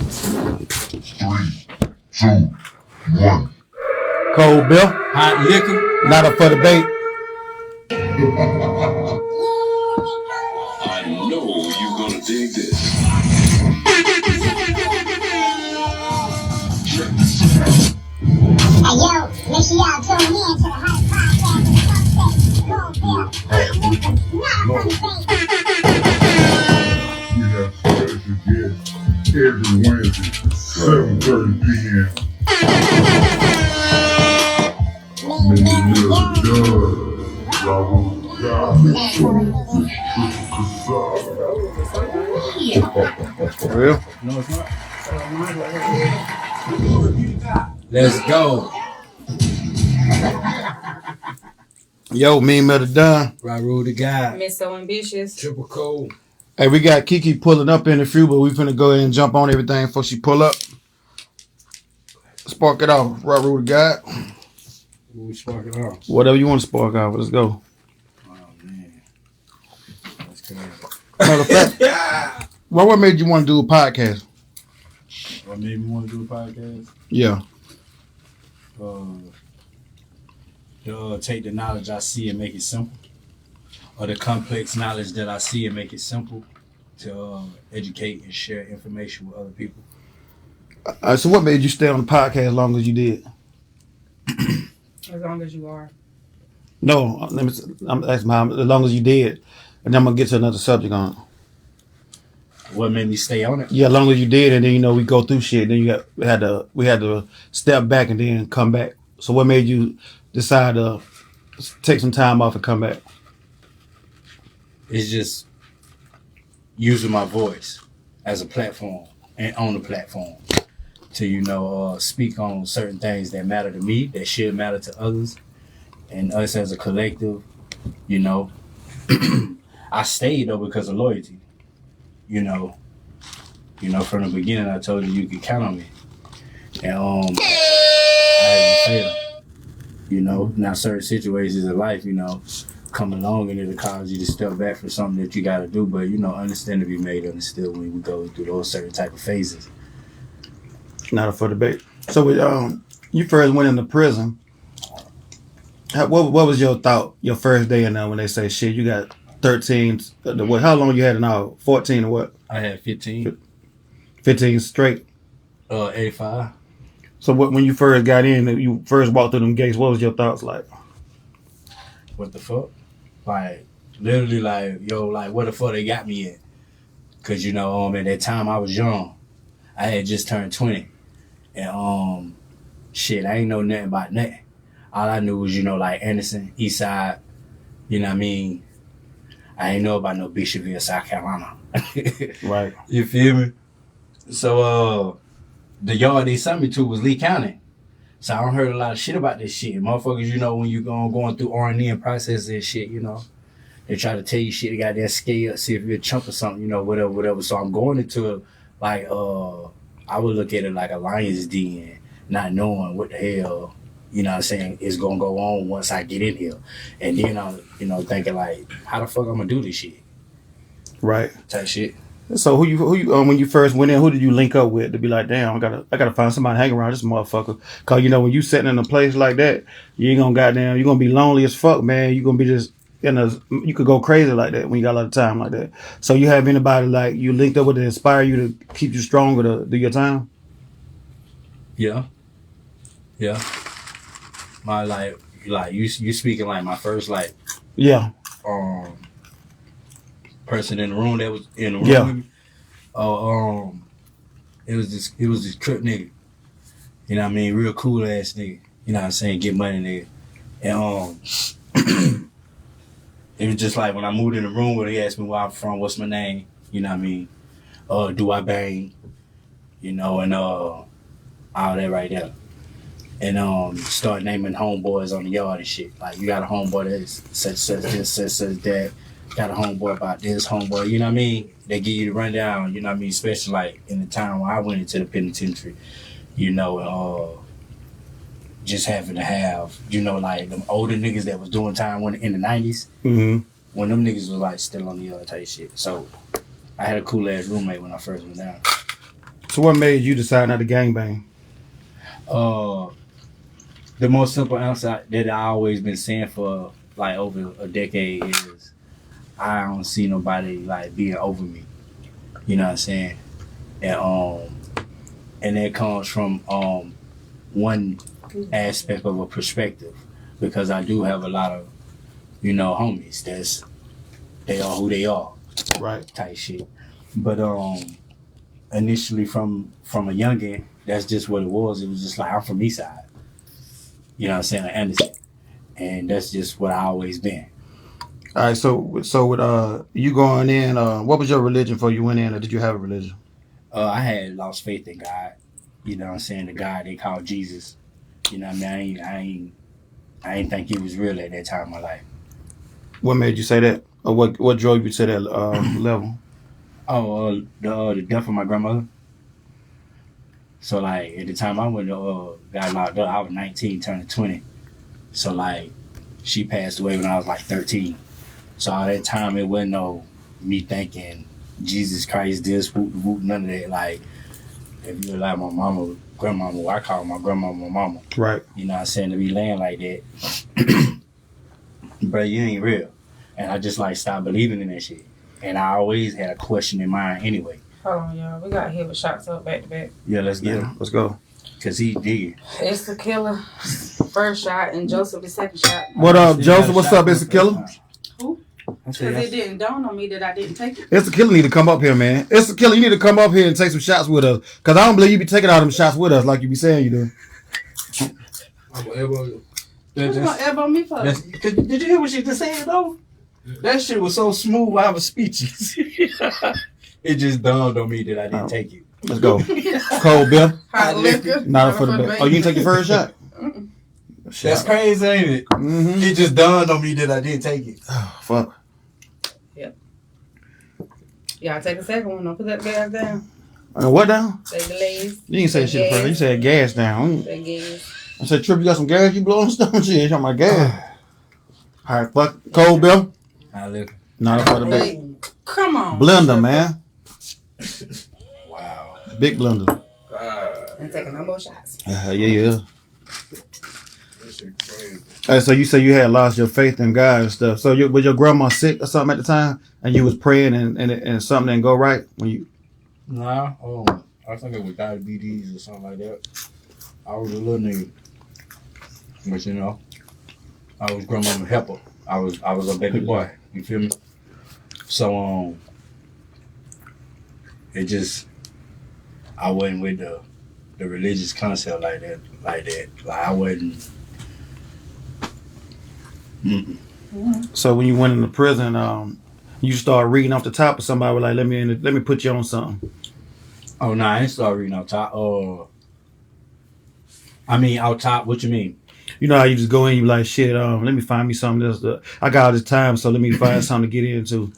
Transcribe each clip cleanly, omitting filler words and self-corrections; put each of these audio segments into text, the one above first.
2, 1. Cold Bill. Hot liquor. Not up for debate. I know you're gonna dig this. Hey yo, make sure y'all tune in to the Hype Podcast with Cold We have special guests every Wednesday, 7:30 p.m. For real? No, it's not. Let's go. Yo, meme of the done. Right rule the guy. Miss So Ambitious. Triple cold. Hey, we got Kiki pulling up in the few, but we finna go ahead and jump on everything before she pull up. Spark it off. Right rule the guy. We spark it off. Whatever you want to spark off. Let's go. Oh man. That's crazy. Matter of fact, what made you want to do a podcast? What made me want to do a podcast? Yeah. Take the knowledge I see and make it simple, or the complex knowledge that I see and make it simple to educate and share information with other people. So what made you stay on the podcast as long as you did? As long as you are. No, I'm asking how as long as you did, and then I'm gonna get to another subject on it. What made me stay on it? Yeah, as long as you did, and then we go through shit. Then we had to step back and then come back. So what made you decide to take some time off and come back? It's just using my voice as a platform and on the platform to speak on certain things that matter to me, that should matter to others, and us as a collective. I stayed though because of loyalty. From the beginning, I told you could count on me, and I haven't failed. Now certain situations in life, come along and it'll cause you to step back from something that you got to do, but understand to be made understood when we go through those certain type of phases. Not up for debate. So you first went into prison. What was your thought your first day in there when they say shit? You got 13. How long you had in all? 14 or what? I had 15. 15 straight. 85. So when you first got in, you first walked through them gates, what was your thoughts like? What the fuck? Like, literally what the fuck they got me in? Cause at that time I was young. I had just turned 20. And I ain't know nothing about nothing. All I knew was, Anderson, East Side, you know what I mean? I ain't know about no Bishopville, South Carolina. Right. You feel me? So the yard they sent me to was Lee County. So I heard a lot of shit about this shit. Motherfuckers, when you going through R&D and processing and shit, they try to tell you shit, they got that scale, see if you're a chump or something, whatever. So I'm going into it like, I would look at it like a lion's den, not knowing what the hell, is going to go on once I get in here. And then I'm, thinking like, how the fuck I'm going to do this shit? Right. Type shit. So who you when you first went in, who did you link up with to be like, damn, I gotta find somebody to hang around this motherfucker? Cause when you sitting in a place like that, you ain't you're gonna be lonely as fuck, man. You're gonna be just you could go crazy like that when you got a lot of time like that. So you have anybody like you linked up with to inspire you to keep you stronger to do your time? Yeah. My like you speaking like my first yeah person in the room that was in the room with me. It was this crip nigga. You know what I mean? Real cool ass nigga. You know what I'm saying? Get money nigga. And it was just like when I moved in the room where he asked me where I'm from, what's my name, you know what I mean? Do I bang? And all that right there. And start naming homeboys on the yard and shit. Like you got a homeboy that's such this, such that. Got a homeboy about this, homeboy, you know what I mean? They give you the rundown, you know what I mean? Especially like in the time when I went into the penitentiary, just having to have, like them older niggas that was doing time in the 90s, when them niggas was like still on the other type shit. So I had a cool ass roommate when I first went down. So what made you decide not to gangbang? The most simple answer that I always been saying for like over a decade is I don't see nobody like being over me. You know what I'm saying? And that comes from one aspect of a perspective, because I do have a lot of, you know, homies they are who they are Right. type shit. But initially from a youngin, that's just what it was. It was just like, I'm from Eastside. You know what I'm saying? Like Anderson. And that's just what I always been. All right. So with you going in, what was your religion before you went in, or did you have a religion? I had lost faith in God. You know what I'm saying? The God they call Jesus. You know what I mean? I ain't think he was real at that time in my life. What made you say that, or what drove you to that level? Oh, the death of my grandmother. So like at the time I went to got locked up, I was 19, turning 20. So like she passed away when I was like 13. So all that time it wasn't no me thinking Jesus Christ this, whoop, none of that. Like if you like my mama, grandmama, well, I call my grandmama my mama. Right. You know what I'm saying? To be laying like that. But you ain't real. And I just like stopped believing in that shit. And I always had a question in mind anyway. Hold on, y'all. We got hit with shots up back to back. Yeah, let's get him. Let's go. Cause he did. It's the killer first shot and Joseph the second shot. What up, Joseph? What's up? It's the killer. Who? I Because said, it didn't dawn on me that I didn't take it. It's the killer. Need to come up here, man. It's the killer. You need to come up here and take some shots with us, cause I don't believe you be taking all them shots with us like you be saying you do. I'm gonna elbow you. What you gonna elbow me for? Did you hear what she just said though? That shit was so smooth, I was speechless. It just dawned on me that I didn't take it. Let's go. Cold Bill. Hot liquor. Not for the best. Oh, you didn't take your first shot? That's crazy, ain't it? Mm-hmm. It just dawned on me that I didn't take it. Oh, fuck. Y'all take a second one. Don't put that gas down. What down? Take the legs. You didn't say shit first. You said gas down. Take gas. I said, Trip, you got some gas you blowing stuff? Shit, you talking about gas. All right, fuck. Cold Bill. I live. Not for the best. Hey, come on. Blender, man. Wow. Big blender. And taking no more shots. Yeah. That shit crazy. Hey, so you say you had lost your faith in God and stuff. So was your grandma sick or something at the time, and you was praying and something didn't go right when you? Nah, I think it was diabetes or something like that. I was a little nigga, but you know, I was grandmama helper. I was a baby boy. You feel me? So it just I wasn't with the religious concept like that. Like I wasn't. Mm-mm. So when you went into prison, you started reading off the top, or somebody was like, let me put you on something. Oh no, I ain't started reading out top. I mean out top. What you mean? You know how you just go in, you like, shit, let me find me something else. I got all this time, so let me find something to get into.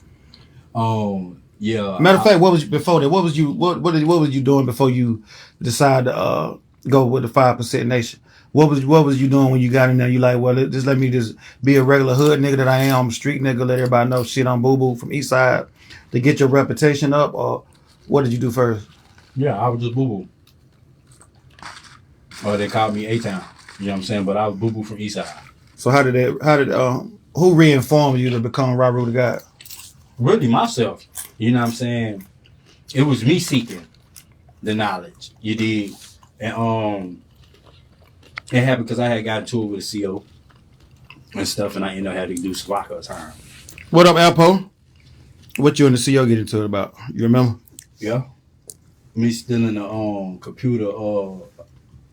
Yeah. Matter of fact, what was you before that? What was you doing before you decided to go with the 5% Nation? What was you doing when you got in there? You like, well, just let me just be a regular hood nigga that I am. I'm a street nigga. Let everybody know shit. I'm Boo Boo from East Side to get your reputation up, or what did you do first? Yeah, I was just Boo Boo. Or they called me A-Town. You know what I'm saying? But I was Boo Boo from East Side. So who reinformed you to become Raru the God? Really myself. You know what I'm saying? It was me seeking the knowledge. You did. And it happened because I had gotten to it with a CO and stuff, and I had to do Swaka time. What up, Alpo? What you and the CO get into it about? You remember? Yeah. Me stealing the computer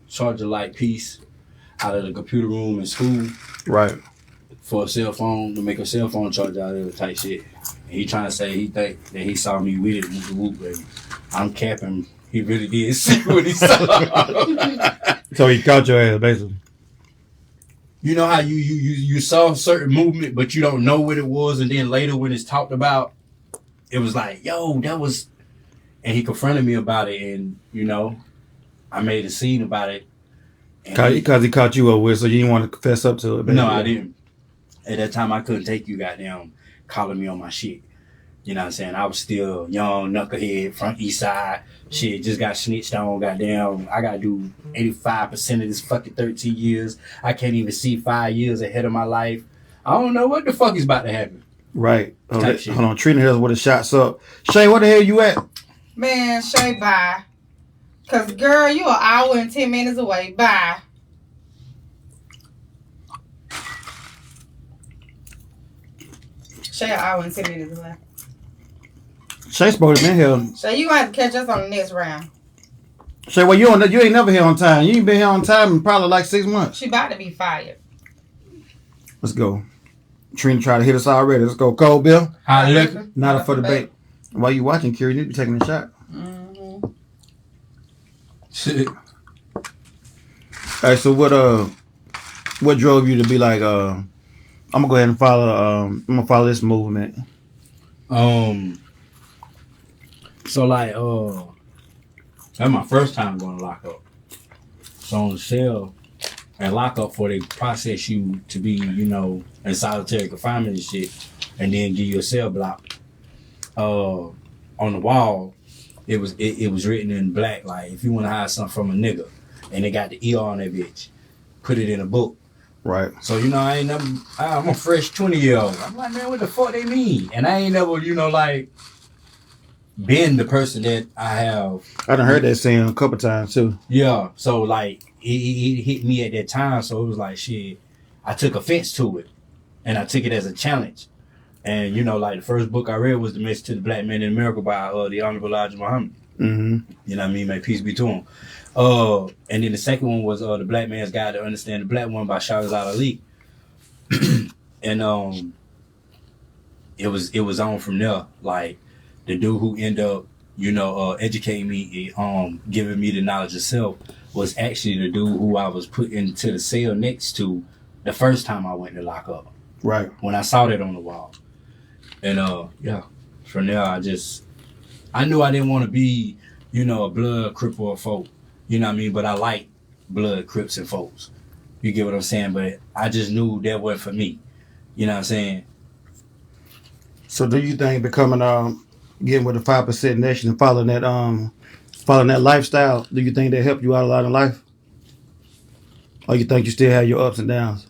charger light piece out of the computer room in school. Right. For a cell phone, to make a cell phone charger out of it type shit. And he trying to say he think that he saw me with it, whoop, baby. I'm capping. He really did see what he saw. So he caught your ass, basically. You know how you saw a certain movement, but you don't know what it was, and then later when it's talked about, it was like, yo, that was... And he confronted me about it, and, I made a scene about it. Because he caught you up with, so you didn't want to confess up to it, basically. No, I didn't. At that time, I couldn't take you goddamn calling me on my shit. You know what I'm saying? I was still young, knucklehead, from East Side. Shit, just got snitched on, goddamn. I gotta do 85% of this fucking 13 years. I can't even see 5 years ahead of my life. I don't know what the fuck is about to happen. Right. Type shit. Hold on. Trina Hills with the shots up. Shay, where the hell you at? Man, Shay, bye. Cause girl, you an hour and 10 minutes away. Bye. Shay, an hour and 10 minutes away. Shay supposed to be here. Shay, you gonna have to catch us on the next round. Shay, well, you ain't never here on time. You ain't been here on time in probably like 6 months. She about to be fired. Let's go. Trina tried to hit us already. Let's go. Cold Bill. How look? Not up for debate. While you watching, Kira, you be taking a shot. Mm-hmm. Shit. All right, so what drove you to be like, I'm gonna go ahead and follow this movement? So like, that's my first time going to lock up. So on the cell, at lockup for they process you to be, you know, in solitary confinement and shit, and then give you a cell block. On the wall, it was written in black, like, if you want to hide something from a nigga, and they got the ER on that bitch, put it in a book. Right. So, you know, I'm a fresh 20-year-old. I'm like, man, what the fuck they mean? And I ain't never, you know, like, been the person that I have. I done heard that saying a couple times too. Yeah. So, like, it hit me at that time. So it was like, shit, I took offense to it. And I took it as a challenge. And, you know, like, the first book I read was The Message to the Black Man in America by the Honorable Elijah Muhammad. Mm-hmm. You know what I mean? May peace be to him. And then the second one was The Black Man's Guide to Understand the Black One by Shahrazad Ali. And it was on from there. Like, the dude who ended up, you know, educating me, giving me the knowledge of self was actually the dude who I was put into the cell next to the first time I went to lock up. Right. When I saw that on the wall. And yeah, from there I knew I didn't want to be, you know, a blood crip or a folk. You know what I mean? But I like blood crips and folks. You get what I'm saying? But I just knew that wasn't for me. You know what I'm saying? So do you think becoming getting with the 5% nation and following that lifestyle, do you think that helped you out a lot in life? Or you think you still have your ups and downs?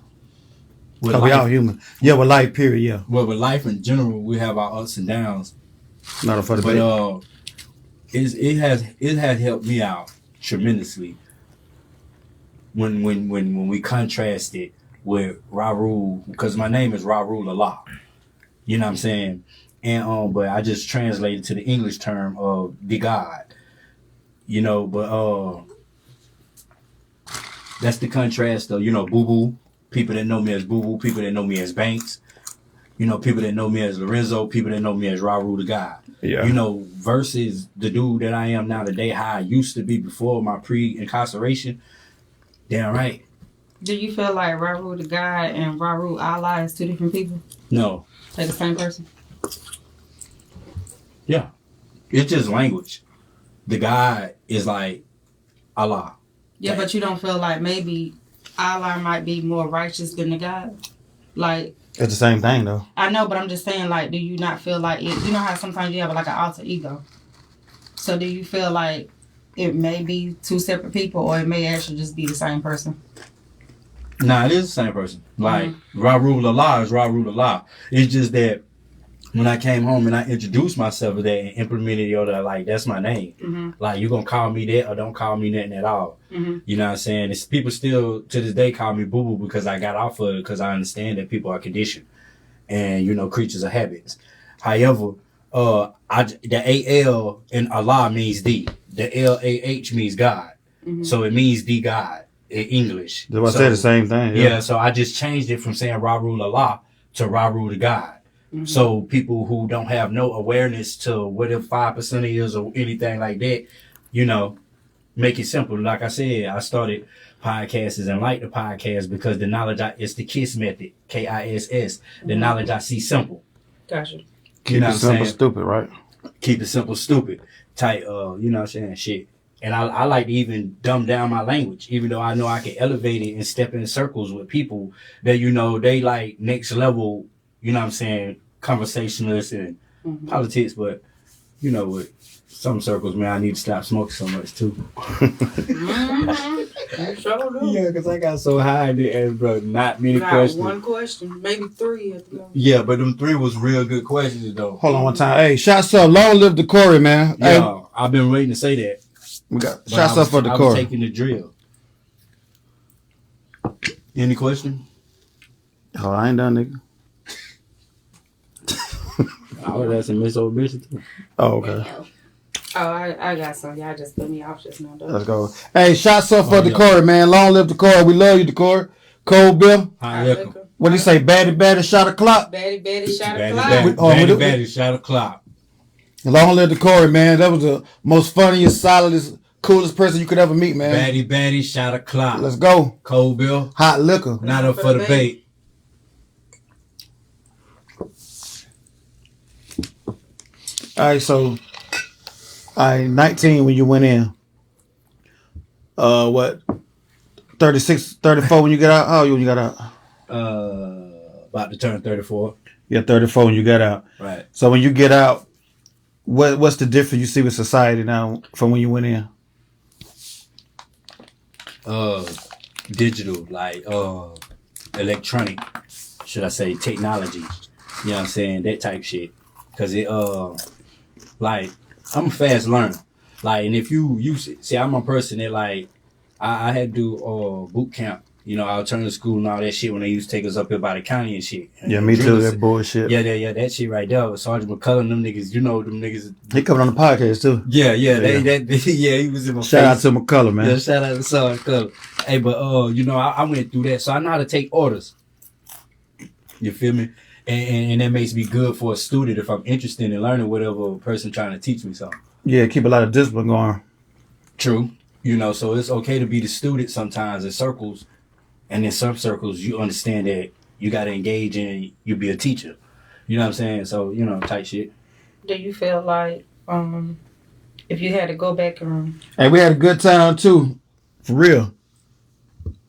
Because we all human. Yeah, with life, period, yeah. Well, with life in general, we have our ups and downs. Not a for the But it has helped me out tremendously when we contrast it with Raul, because my name is Raul Allah. You know what I'm saying? And but I just translated to the English term of the God. You know, but that's the contrast of, you know, Boo Boo. People that know me as Boo Boo, people that know me as Banks, you know, people that know me as Lorenzo, people that know me as Raul the God. Yeah. You know, versus the dude that I am now today, how I used to be before my pre-incarceration. Damn right. Do you feel like Raul the God and Raul Allah is two different people? No. Like the same person? Yeah. It's just language. The God is like Allah. Yeah, but you don't feel like maybe Allah might be more righteous than the God? Like, It's the same thing though. I know, but I'm just saying, like, do you not feel like it? You know how sometimes you have like an alter ego. So do you feel like it may be two separate people, or it may actually just be the same person? Nah, it is the same person. Like, Raul Allah is Raul Allah. It's just that when I came home and I introduced myself as that and implemented like, that's my name. Mm-hmm. Like, you gonna call me that or don't call me nothing at all. Mm-hmm. You know what I'm saying? It's, people still, to this day, call me Boo Boo because I got off of it, because I understand that people are conditioned and, you know, creatures of habits. However, the AL in Allah means the LAH means God. Mm-hmm. So it means the God in English. That's why I said the same thing. Yeah, so I just changed it from saying Raul Allah to Raul the God. Mm-hmm. So people who don't have no awareness to what if 5% is or anything like that, you know, make it simple. Like I said, I started podcasts and like the podcast because the knowledge it's the KISS method, KISS. The Mm-hmm. knowledge I see simple. Gotcha. Keep it simple, stupid, right? Keep it simple, stupid. Type, you know what I'm saying? Shit. And I like to even dumb down my language, even though I know I can elevate it and step in circles with people that, you know, they like next level, you know what I'm saying, conversationalists and Mhm. politics, but you know, with some circles, man, I need to stop smoking so much too. You sure do. Yeah, because I got so high in the end, bro. Not many Got questions. one question, maybe 3 at the moment. Yeah, but them 3 was real good questions though. Hold on one time. Hey, shots up. Long live the Corey, man. Yeah, Hey, I've been waiting to say that. we got But shots I was- up for the I was Corey. taking the drill. Any question? Oh, I ain't done, nigga. I was asking Miss Old Bitch too. Oh, okay. Oh, I got some. Y'all just put me off just now, though. Let's go. Hey, shots up for Oh, the yeah. Corey, man. Long live the Corey. We love you, the Corey. Cold Bill. High liquor. What do you say? Batty, shot o'clock. Batty, shot Batty, a fly. batty, Oh, we do- batty, shot o'clock. Long live the Corey, man. That was the most funniest, solidest, coolest person you could ever meet, man. Batty, shot o'clock. Let's go. Cold Bill, Hot liquor. not up for the bait. All right, so, 19 when you went in. What? 36, 34 when you got out? How old you when you got out? About to turn 34. Yeah, 34 when you got out. Right. So when you get out, what's the difference you see with society now from when you went in? Digital, like electronic, should I say, technology. You know what I'm saying? That type shit. Cause it like I'm a fast learner. Like, and if you use it, see, I'm a person that like I had to do boot camp, you know, alternative school and all that shit when they used to take us up here by the county and shit. Yeah, me too. Drillers. That bullshit. Yeah, that shit right there. With Sergeant McCullum, them niggas, you know, them niggas. He coming on the podcast too. Yeah, Yeah. he was in my Shout out face. to McCullough, man. Yeah, shout out to Sergeant McCullum. Hey, but you know, I went through that, so I know how to take orders. You feel me? And that makes me good for a student if I'm interested in learning whatever a person trying to teach me something. Yeah, keep a lot of discipline going. True. You know, so it's okay to be the student sometimes in circles, and in some circles you understand that you got to engage in, you be a teacher. You know what I'm saying? So, you know, type shit. Do you feel like if you had to go back and Hey, we had a good time too. For real.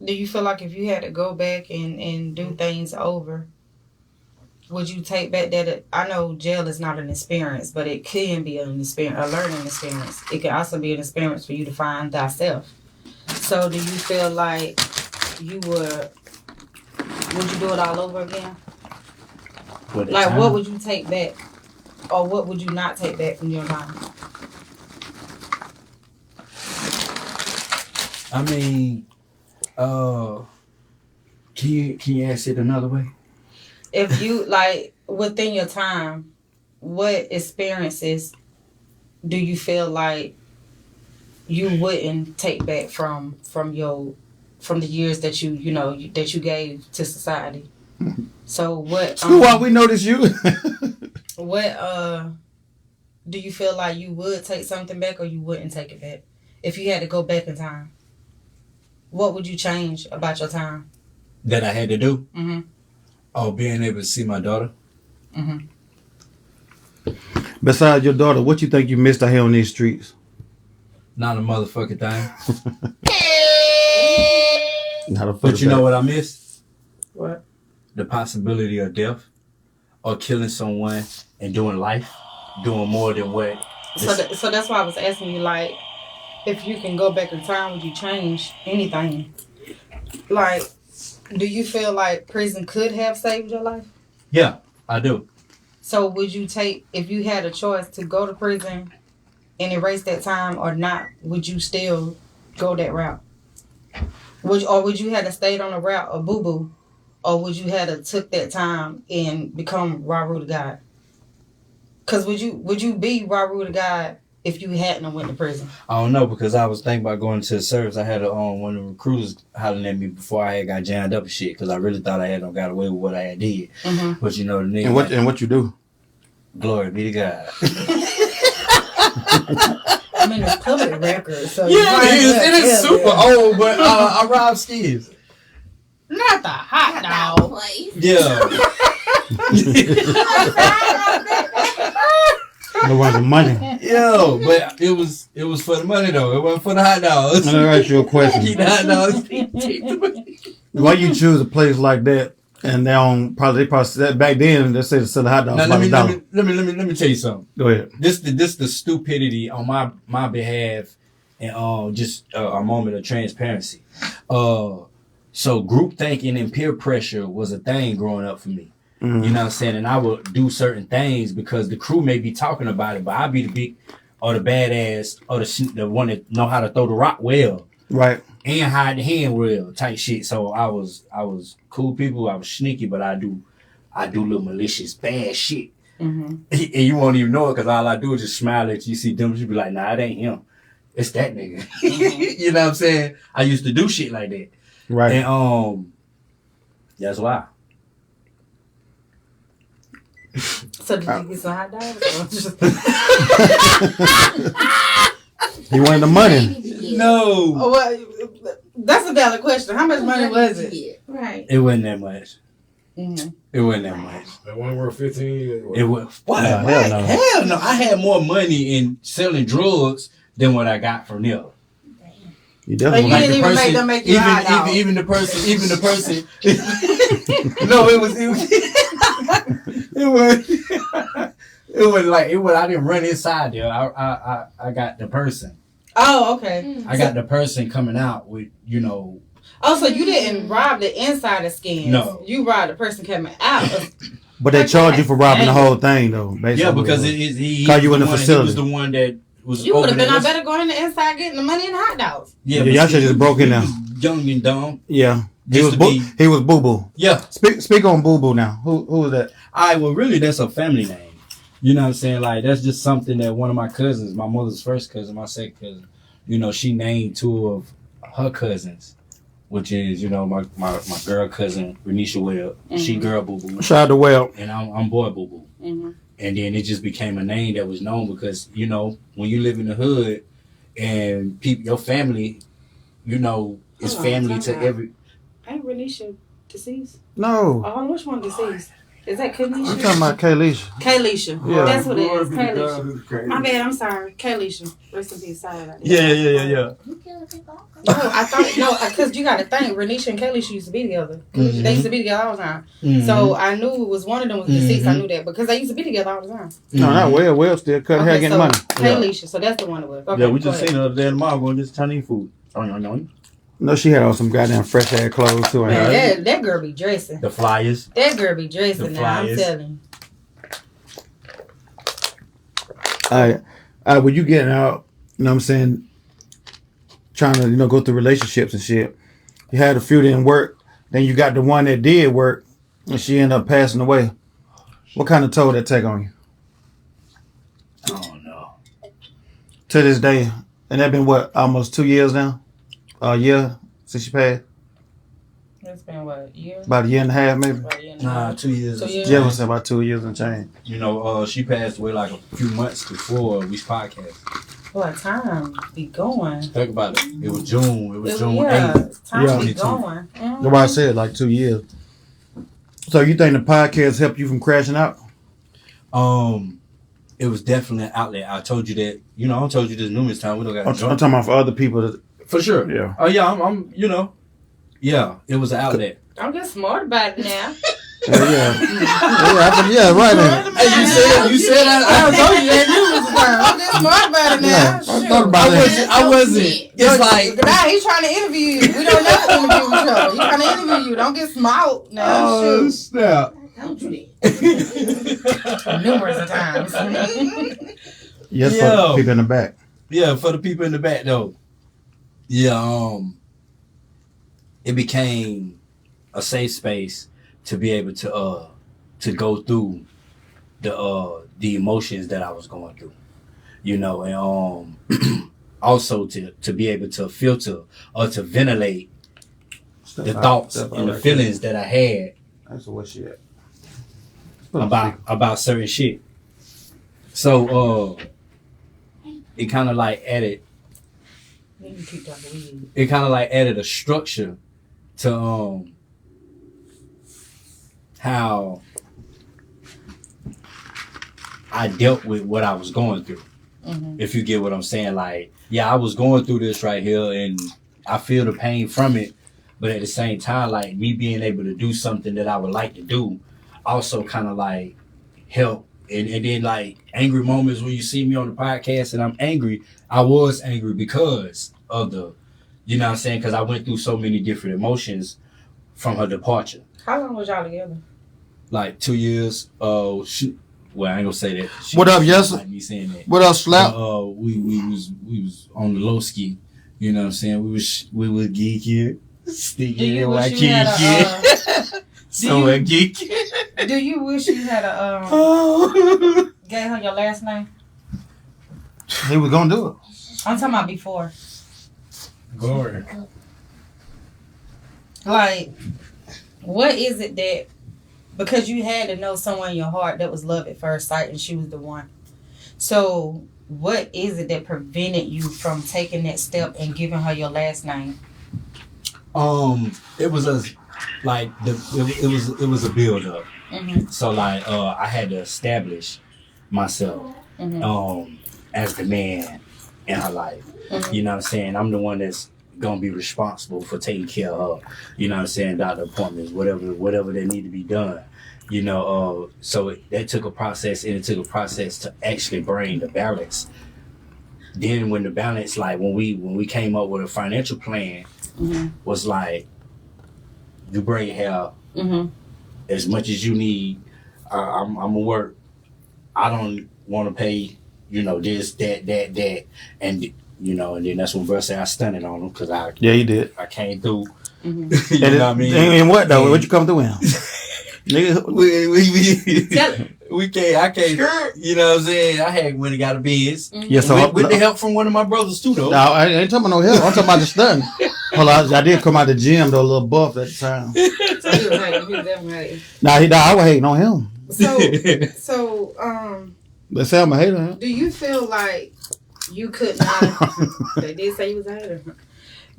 do you feel like if you had to go back and do things over, would you take back that? I know jail is not an experience, but it can be an experience, a learning experience. It can also be an experience for you to find thyself. So, do you feel like would you do it all over again? But Like, what would you take back, or what would you not take back from your time? I mean, can you ask it another way? If you like within your time, what experiences do you feel like you wouldn't take back from the years that you know that you gave to society? So what? Who are we notice you? What do you feel like you would take something back or you wouldn't take it back if you had to go back in time? What would you change about your time? That I had to do? Mm-hmm. Oh, being able to see my daughter. Mm-hmm. Besides your daughter, what you think you missed out here on these streets? Not a motherfucking thing. Not a But you know what I missed? What? The possibility of death or killing someone and doing life, doing more than what. So that's why I was asking you, like, if you can go back in time, would you change anything? Like, do you feel like prison could have saved your life? Yeah, I do. So would you take, if you had a choice to go to prison and erase that time or not, would you still go that route? Would you have to stayed on the route of boo-boo? Or would you have to took that time and become Raru the God? Because would you be Raru the God if you hadn't went to prison? I don't know, because I was thinking about going to the service. I had one of the recruiters hollering at me before I had got jammed up and shit, because I really thought I had got away with what I had did. Mm-hmm. But you know, the nigga. And what you do? Glory be to God. I mean, it's public record, so Yeah, it is super old, but I robbed skis. Not the hot dog. Yeah. No want the money. Yo, but it was for the money though. It wasn't for the hot dogs. Let me ask you a question. Keep the hot dogs. Why you choose a place like that And they probably back then they said to sell a hot dog Now, about $1. let me tell you something. Go ahead. This the stupidity on my behalf, and just a moment of transparency. So group thinking and peer pressure was a thing growing up for me. Mm-hmm. You know what I'm saying? And I would do certain things because the crew may be talking about it, but I'd be the big or the badass or the one that know how to throw the rock well. Right. And hide the hand well type shit. So I was cool people. I was sneaky, but I do little malicious bad shit. Mm-hmm. And you won't even know it because all I do is just smile at you. See them, you be like, nah, it ain't him. It's that nigga. You know what I'm saying? I used to do shit like that. Right. And that's why. So did you get some hot dogs? Or just- He wanted the money. No. Oh, well, that's a valid question. How much money was it? Right. It wasn't that much. Mm-hmm. It wasn't that much. That one worth 15. It was what? Hell What? no. Hell no. I had more money in selling drugs than what I got from them. You But definitely you didn't even make them make you hot dog. even the person. No, it was I didn't run inside there. I got the person. Oh, okay. I got the person coming out with, Oh, so you didn't rob the inside of skins. No. You robbed the person coming out. But they charge you for robbing the whole thing though, basically. yeah, because he Cause you in the was facility. the one that was You would have been I I better go in the inside getting the money and the hot dogs. Yeah, Yeah, y'all should just broke in he now. was young and dumb. Yeah. He Just was to be- he was Boo Boo. Yeah. Speak on Boo Boo now. Who was that? Well, really, that's a family name. You know what I'm saying? Like, that's just something that one of my cousins, my mother's first cousin, my second cousin, she named two of her cousins, which is, my girl cousin, Renisha Webb. She girl Boo Boo. Shout out to Well. And I'm boy Boo Boo. Mm-hmm. And then it just became a name that was known because, when you live in the hood and your family, is family to every... Ain't Renisha deceased? No. Oh, which one deceased? Is that Kanisha? I'm talking about Kayleisha. Kayleisha. Yeah. That's what it Glory is. be to God Kayleisha. who's crazy. My bad, I'm sorry. Kayleisha. Rest in peace. Sorry about that. Yeah. No, I thought, because you got to think, Renisha and Kayleisha used to be together. Mhm. They used to be together all the time. Mhm. So I knew it was one of them was deceased. I Mhm. knew that because they used to be together all the time. No, not Well. Well still cutting hair getting so money. Kayleisha. So that's the one it was. Okay, Yeah, we go just ahead. seen the other day in the mall going to get Chinese food. No, she had on some goddamn fresh ass clothes too. Man, ain't that girl be dressing. The flyers. That girl be dressing The now. I'm flyers. telling All right. When you getting out, you know what I'm saying, trying to, go through relationships and shit. You had a few that didn't work. Then you got the one that did work, and she ended up passing away. What kind of toll that take on you? Oh, no. To this day. And that been, what, almost 2 years now? A year since she passed? you. It's been what, a year? About a year and a half, maybe? About a year and a Nah, half. 2 years. 2 years. Yeah, I say about 2 years and change. She passed away like a few months before we podcast. Boy, time be going. Think about it. It was June. It was June yeah, 8th. time Yeah. be going. That's why I said like 2 years. So you think the podcast helped you from crashing out? It was definitely an outlet. I told you that. I told you this numerous times. We don't got I'm to jump. talking about for other people. That, For sure. Yeah. Oh yeah. I'm. Yeah. It was an outlet. I'm getting smart about it now. right. Then. Hey, you said that. I told you that numerous times. I'm getting smart about it now. Yeah, I Shoot. thought about that. I wasn't. It's like. Nah, he's trying to interview you. We don't never interview each other. He's trying to interview you. Don't get smart now. Shoot. snap. Don't do that. Numerous of times. Yes, for Yo. the people in the back. Yeah, for the people in the back though. Yeah, it became a safe space to be able to go through the emotions that I was going through. And also to be able to filter or to ventilate the thoughts and the feelings that I had That's what she at. about certain shit. So it kind of like added a structure to how I dealt with what I was going through. Mm-hmm. If you get what I'm saying, like, yeah, I was going through this right here and I feel the pain from it, But at the same time, like me being able to do something that I would like to do, also kind of like help. And then like angry moments when you see me on the podcast and I'm angry, I was angry because of the, you know what I'm saying? Because I went through so many different emotions from her departure. How long was y'all together? Like 2 years. Well, I ain't gonna say that. What up, yes? Like me saying that. What else, Slap? We was on the low ski. You know what I'm saying? We were geeky. Do Sneaking you in wish like you had geeky. Somewhere geeky. Do you wish you had a gave her your last name? He was gonna do it. I'm talking about before. Glory. Like, what is it that, because you had to know someone in your heart that was love at first sight and she was the one. So what is it that prevented you from taking that step and giving her your last name? It was it was a build up. Mm-hmm. So like I had to establish myself as the man in her life. Mm-hmm. You know what I'm saying? I'm the one that's gonna be responsible for taking care of her. You know what I'm saying? Doctor appointments, whatever that need to be done. You know, so that took a process, and it took a process to actually bring the balance. Then when the balance, like when we came up with a financial plan, was like, you bring her as much as you need. I'm gonna work. I don't want to pay, you know, this, that, and you know, and then that's when bro said I stunted on him because Yeah, he did. I came through. And You know what I mean? And what though? What'd you come through in? Nigga, we can't. I can't. You know what I'm saying? I had when it got a biz. yeah, so With the help from one of my brothers too, though. no, I ain't talking about no help. I'm talking about the stun. Hold on, I did come out the gym though, a little buff at the time. So he was hating. He was definitely hating. I was hating on him. So, But say I'm a hater, huh? do you feel like you could not? They did say you was a hater.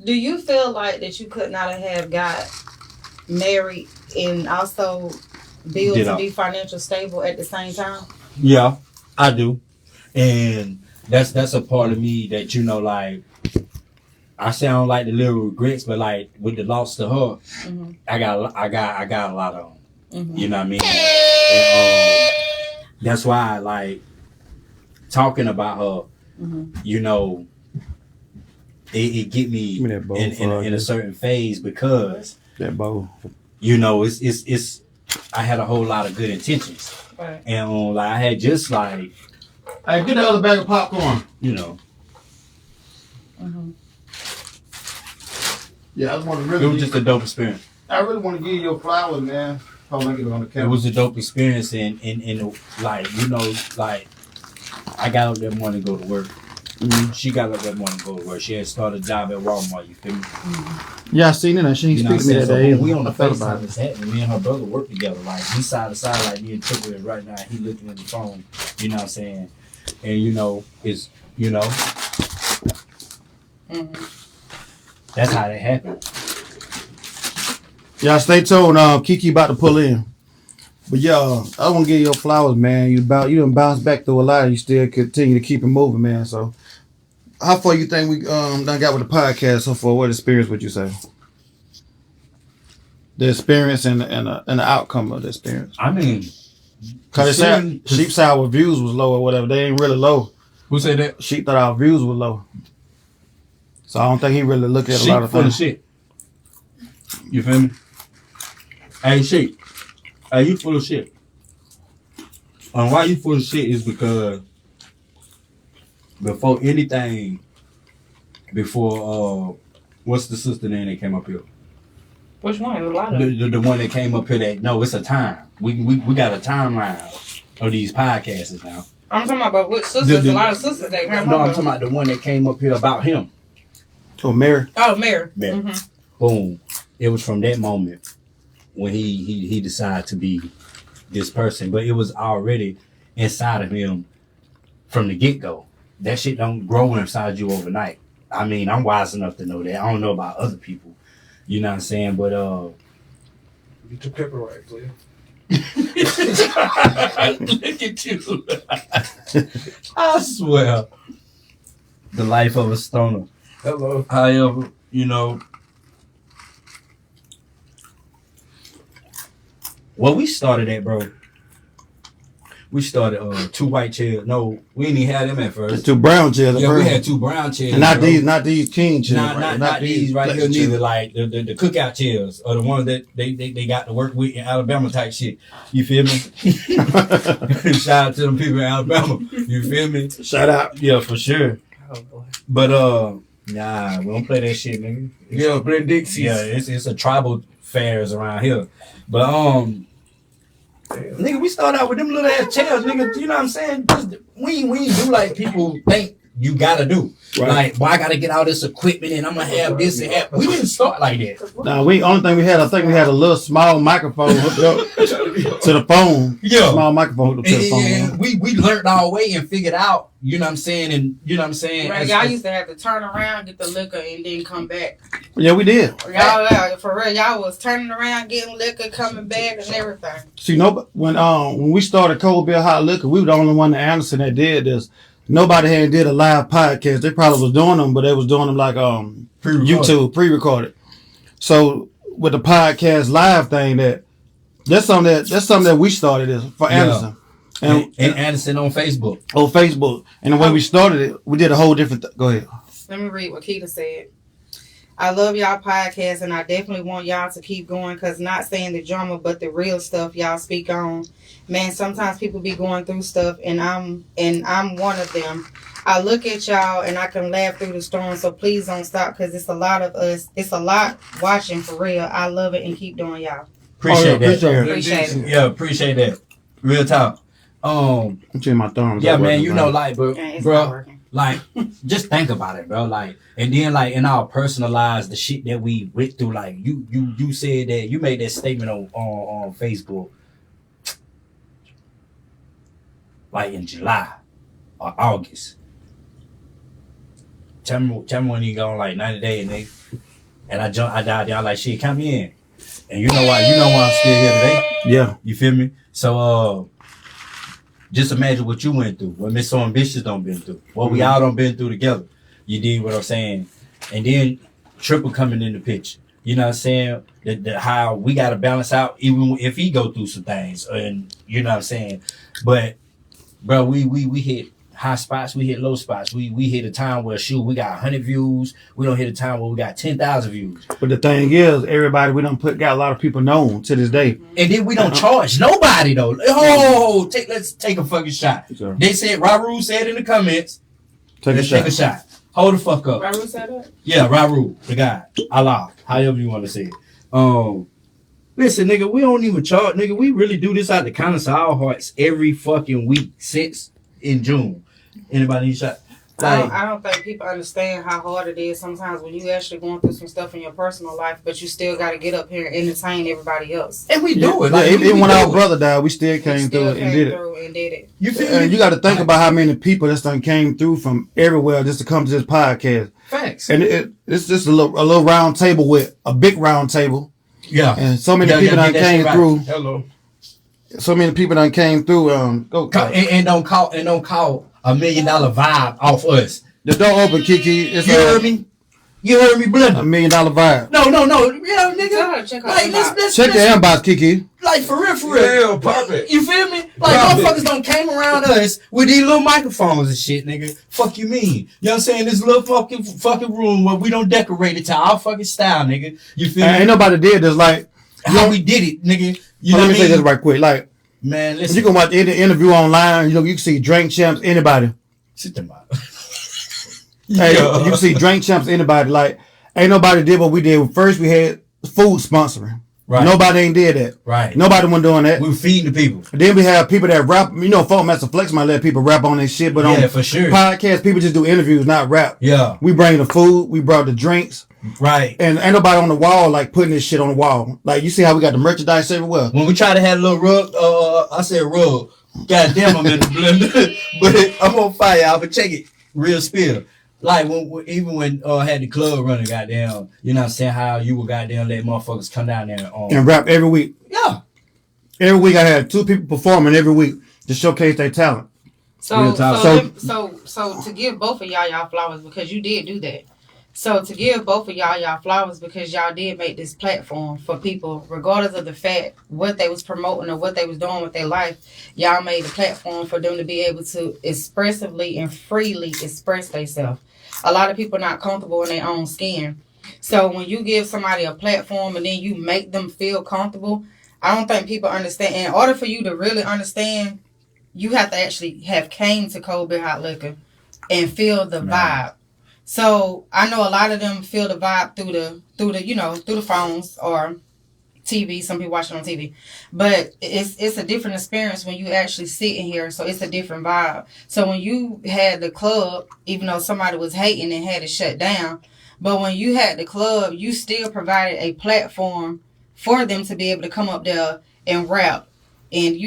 Do you feel like that you could not have got married and also build to be financial stable at the same time? Yeah, I do, and that's a part of me that, you know, like I sound like the little regrets, but like with the loss to her, I got a lot of them. You know what I mean? And, that's why, like, talking about her, you know, it get me Give me that bowl in a certain phase because that bowl. you know it's I had a whole lot of good intentions, Right. and like I had just like, Hey, get the other bag of popcorn. you know, Yeah, I just want to it really. was just a dope experience. I really want to give you your flowers, man. Hold on, get it on the It camera. was a dope experience, and like, you know, like I got up that morning to go to work. She got up that morning to go to work. She had started a job at Walmart. You feel me? Yeah, I seen it. And she You know didn't what speak I'm to me saying? that So day. when we on the I thought about FaceTime, it. it's happening. Me and her brother work together. Like, we side to side, like me and Triple is right now. He looking at the phone. You know what I'm saying? And, you know, it's, you know, that's how that happened. Y'all stay tuned. Kiki about to pull in. But yeah, I want to give you your flowers, man. You done bounced back through a lot, and you still continue to keep it moving, man. So, how far you think we done got with the podcast so far? What experience would you say? The experience and the outcome of the experience. I mean, Cause they said Sheep said our views was low or whatever. They ain't really low. who said that? Sheep thought our views were low. So I don't think he really looked at a lot of full of things. shit. You feel me? Hey, Sheep. Hey, you full of shit. And why you full of shit is because before anything, what's the sister name that came up here? Which one? A lot of them. The one that came up here that, no, it's a time. We got a timeline of these podcasts now. I'm talking about which sisters. A lot of sisters that came No, I'm up. talking about the one that came up here about him. Oh, Mary. Oh, Mary. Mary. Mm-hmm. Boom. It was from that moment when he decided to be this person. But it was already inside of him from the get-go. That shit don't grow inside you overnight. I mean, I'm wise enough to know that. I don't know about other people. You know what I'm saying? But Get your pepper right, please. look at you. I swear. The life of a stoner. Hello. However, you know, Well, we started at, bro. We started 2 white chairs. No, we didn't even have them at first. 2 brown chairs at Yeah, first. we had 2 brown chairs. And not bro. these king chairs. Not these right here flex chairs. neither. Like the cookout chairs or the ones that they got to work with in Alabama type shit. You feel me? Shout out to them people in Alabama. You feel me? Shout out. Yeah, for sure. Oh boy. But nah, we don't play that shit, nigga. Yeah, play Dixie. Yeah, it's a tribal fairs around here. But nigga, we started out with them little ass chairs, nigga. You know what I'm saying? Just, we ain't do like people think you gotta do. Right. Like, boy, I gotta get all this equipment and I'm gonna have this and that. We didn't start like that. Now only thing we had, I think we had a little small microphone hooked up to the phone. Yeah. Small microphone hooked up to the phone. And we learned our way and figured out, you know what I'm saying, and you know what I'm saying. Right, y'all used to have to turn around, get the liquor, and then come back. Yeah, we did. Y'all, for real, y'all was turning around, getting liquor, coming back, and everything. See, when we started Cold Beer Hot Liquor, we were the only one in Anderson that did this. Nobody had did a live podcast. They probably was doing them, but they was doing them like YouTube, pre-recorded. So with the podcast live thing, that's something that we started this for Anderson. And Anderson on Facebook. On Facebook. And the way we started it, we did a whole different go ahead. Let me read what Keita said. I love y'all podcast, and I definitely want y'all to keep going, because not saying the drama, but the real stuff y'all speak on. Man, sometimes people be going through stuff, and I'm one of them. I look at y'all, and I can laugh through the storm, so please don't stop, because it's a lot of us. It's a lot watching, for real. I love it, and keep doing y'all. Appreciate that. Appreciate it. Yeah, appreciate that. Real talk. I'm checking my thumbs. Yeah, man, you know, like, Yeah, it's not bro, working. like, just think about it, bro. Like, and then, like, in our personal lives, the shit that we went through, like, you said that, you made that statement on Facebook, like, in July or August. Tell me when you go on, like, 90 days, nigga. And I died down, like, shit, count me in. And you know why I'm still here today. Yeah. You feel me? So, just imagine what you went through, what Miss So Ambitious done been through, what we all done been through together. You did what I'm saying. And then Triple coming in the picture. You know what I'm saying? How we got to balance out, even if he go through some things. And you know what I'm saying? But, bro, we hit high spots, we hit low spots. We hit a time where, shoot, we got 100 views. We don't hit a time where we got 10,000 views. But the thing is, everybody, we got a lot of people known to this day. And then we don't charge nobody, though. Oh, let's take a fucking shot. Sure. They said, Raru said in the comments, Take a shot. Hold the fuck up. Raru said that? Yeah, Raru, the guy. Allah, however you want to say it. Listen, nigga, we don't even charge, nigga. We really do this out the kindness of our hearts every fucking week since in June. Anybody need a shot? Like, I don't think people understand how hard it is sometimes when you actually going through some stuff in your personal life, but you still got to get up here and entertain everybody else. and we do it. Yeah, Like, even we when do our it. brother died, we still We came still through and did it. through and did it. You feel And me? you got to think about how many people this thing came through from everywhere just to come to this podcast. Facts. And it's just a little round table with a big round table. Yeah. And so many Yeah, people yeah, done get that came shit right. through. Hello. So many people done came through. And don't call $1 million vibe off us. The door open, Kiki. It's You heard me? You heard me, $1 Blender? million vibe. No. Yeah, Tell nigga. her to check out Like, the let's box. Check your inbox, Kiki. like for real. Yeah, pop it. You feel me? Like, Pop it. motherfuckers don't came around us with these little microphones and shit, nigga. Fuck you mean? You know what I'm saying? This little fucking room where we don't decorate it to our fucking style, nigga. You feel Ain't me? nobody did this. Like, How we did it, nigga. You know let what me I say this mean? right quick. Like, Man, listen. you can watch any interview online. You can see Drink Champs, anybody. Sit them out. Hey, you can see Drink Champs, anybody. Like, ain't nobody did what we did. First, we had food sponsoring. Right. Nobody ain't did that. Right. Nobody wasn't doing that. We were feeding the people. Then we have people that rap. You know, Folk Master Flex might let people rap on their shit, but Yeah, on for sure. podcasts, people just do interviews, not rap. Yeah. We bring the food, we brought the drinks, Right. and ain't nobody on the wall like putting this shit on the wall. Like, you see how we got the merchandise everywhere. When we try to have a little rug, I said rug. God damn, I'm in the blender. But I'm on fire. I'ma check it. Real spill. Like even when had the club running, goddamn, you know what I'm saying, how you would goddamn let motherfuckers come down there And rap every week. yeah. Every week I had 2 people performing every week to showcase their talent. So Real talk. so to give both of y'all flowers, because you did do that. So to give both of y'all flowers because y'all did make this platform for people, regardless of the fact what they was promoting or what they was doing with their life, y'all made a platform for them to be able to expressively and freely express themselves. A lot of people not comfortable in their own skin. So when you give somebody a platform and then you make them feel comfortable, I don't think people understand. In order for you to really understand, you have to actually have came to Cold Beer Hot Liquor and feel the vibe. So I know a lot of them feel the vibe through the phones or TV. Some people watch it on TV, but it's a different experience when you actually sit in here. So it's a different vibe. So when you had the club, even though somebody was hating and had it shut down, but when you had the club, you still provided a platform for them to be able to come up there and rap and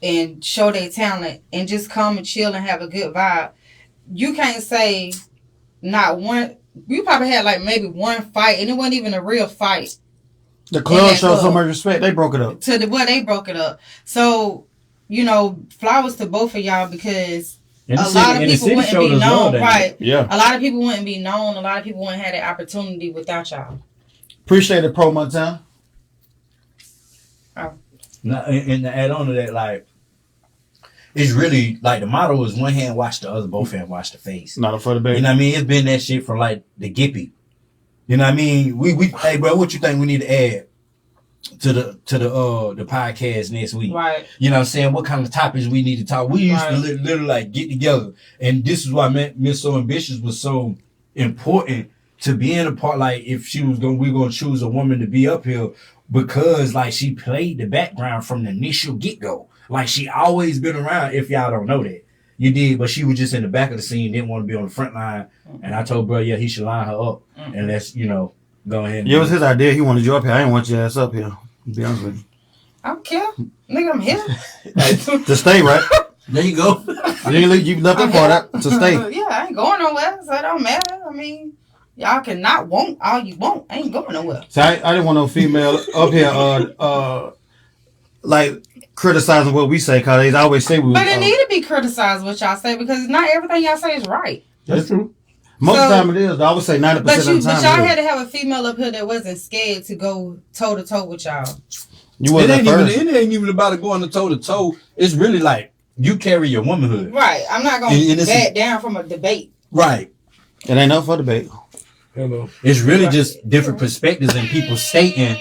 and show their talent and just come and chill and have a good vibe. You can't say. Not one. You probably had like maybe one fight, and it wasn't even a real fight. The club showed so much respect. They broke it up. They broke it up. So flowers to both of y'all because a lot of people wouldn't be known, right? Yeah. A lot of people wouldn't be known. A lot of people wouldn't have that opportunity without y'all. Appreciate it, Pro Montana. Oh. Now, and to add on to that, like. It's really like the motto is one hand wash the other, both hands wash the face. Not for the baby. You know what I mean? It's been that shit from like the Gippy. You know what I mean? We hey bro, what you think we need to add to the podcast next week? Right. You know what I'm saying? What kind of topics we need to talk? We used to literally like get together, and this is why Miss So Ambitious was so important to be in a part. Like if we're gonna choose a woman to be up here because like she played the background from the initial get go. Like, she always been around, if y'all don't know that. You did, but she was just in the back of the scene, didn't want to be on the front line. And I told bro, yeah, he should line her up. And let's, go ahead. And it was his idea. He wanted you up here. I didn't want your ass up here. To be honest with you. I don't care. Nigga, I'm here. To stay, right? There you go. You left that part out to stay. Yeah, I ain't going nowhere, so it don't matter. I mean, y'all can not want all you want. I ain't going nowhere. So I didn't want no female up here, like, criticizing what we say, because they always say we. But it need to be criticized what y'all say because not everything y'all say is right. That's true. Most of the time it is. I would say 90% of the time. But y'all had to have a female up here that wasn't scared to go toe to toe with y'all. It ain't even about going toe to toe. It's really like you carry your womanhood. Right. I'm not gonna back down from a debate. Right. It ain't nothing for debate. Hello. It's really just different perspectives and people stating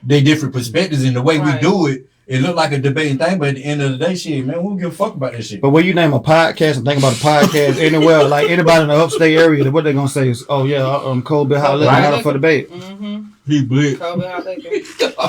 they different perspectives in the way we do it. It looked like a debating thing, but at the end of the day, shit, man, we don't give a fuck about that shit. But when you name a podcast and think about a podcast anywhere, like anybody in the upstate area, what they gonna say is, oh yeah, Cold Beer Hot Liquor, not up for debate. Mm-hmm. He blitzed. Cold Beer Hot Liquor.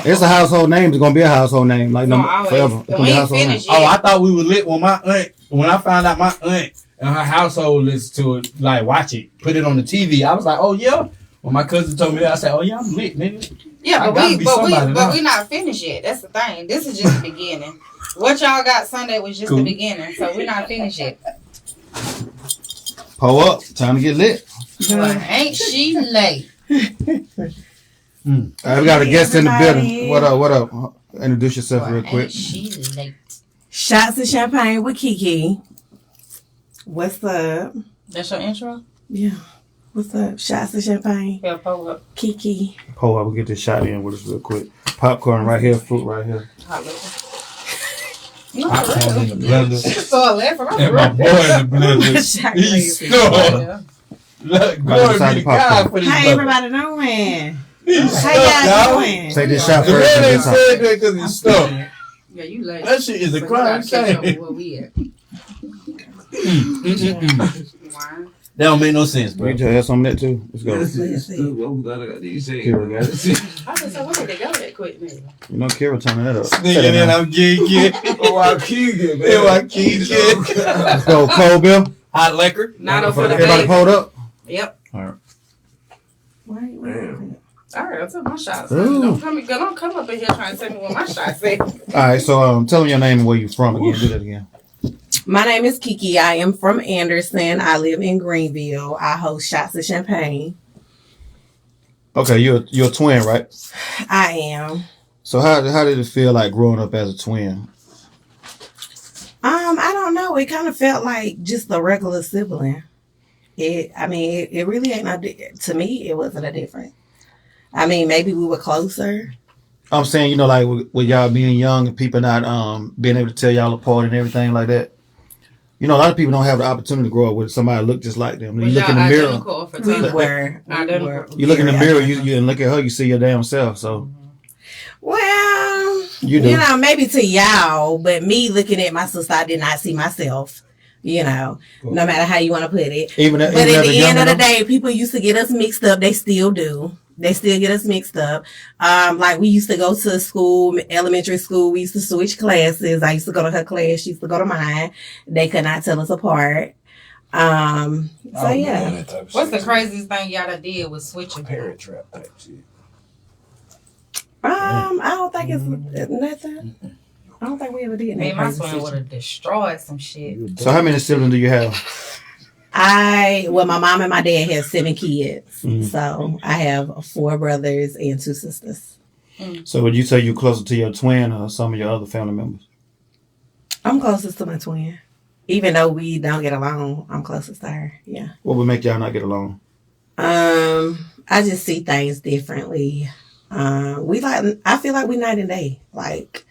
It's a household name. It's gonna be a household name, like forever. It's gonna be a household name. Oh, I thought we were lit when I found out my aunt and her household listens to it, like watch it, put it on the TV. I was like, oh yeah. When my cousin told me that, I said, oh yeah, I'm lit, nigga. Yeah, but we not finished yet. That's the thing. This is just the beginning. What y'all got Sunday was just the beginning, so we're not finished yet. Pull up, time to get lit. Well, ain't she late? All right, we got a guest in the building. What up? Introduce yourself real quick. Ain't she late? Shots of champagne with Kiki. What's up? That's your intro? Yeah. What's up? Shots of champagne. Yeah, pull up. Kiki. Pull up. We'll get this shot in with us real quick. Popcorn right here. Fruit right here. Hot liquor. No, Popcorn in the blender. So I laugh around. And my boy in the blender. He's snoring. Look, glory be to God for this. How everybody doing? He's How y'all doing? Take this shot The first. man ain't said that because he's stuck. Yeah, you late. That shit is a crime. Where we at? Wine. That don't make no sense, bro. We just have some of that too. Let's go. I'm glad I got these Kira got it. I said, so where did they go that quick, nigga? You know, Kira turning that up. Nigga, then I'm getting. Oh, I keep it, man. Oh, I keep it. Let's go, Cold Bill. Hot liquor. Not up for the Everybody bait. pulled up. Yep. All right. All right, I took my shots. Ooh. Don't come up in here trying to tell me what my shots say. All right. So, tell them your name and where you from again. Do that again. My name is Kiki. I am from Anderson. I live in Greenville. I host Shots of Champagne. Okay, you're a twin, right? I am. So how did it feel like growing up as a twin? I don't know. It kind of felt like just a regular sibling. It really ain't to me, it wasn't a difference. I mean, maybe we were closer. I'm saying, you know, like with y'all being young and people not being able to tell y'all apart and everything like that. You know, a lot of people don't have the opportunity to grow up with somebody that look just like them. You Was look y'all in the mirror. identical or We fraternal? were. Identical. You look in the very mirror, identical. you and look at her, you see your damn self. So Well, you do. you know, maybe to y'all, but me looking at my sister, I did not see myself. You know, no matter how you want to put it. Even But even at as a the young end of the man, day, people used to get us mixed up. They still do. They still get us mixed up. Like we used to go to school, elementary school. We used to switch classes. I used to go to her class. She used to go to mine. They could not tell us apart. So yeah. What's the craziest thing y'all done did was switching? Parent trap type shit. I don't think it's nothing. I don't think we ever did. Me and my crazy twin shit. would have destroyed some shit. so how many siblings do you have? my mom and my dad had 7 kids. Mhm. So I have 4 brothers and 2 sisters. So would you say you're closer to your twin or some of your other family members? I'm closest to my twin. Even though we don't get along, I'm closest to her. Yeah. What would make y'all not get along? I just see things differently. I feel like we night and day. Like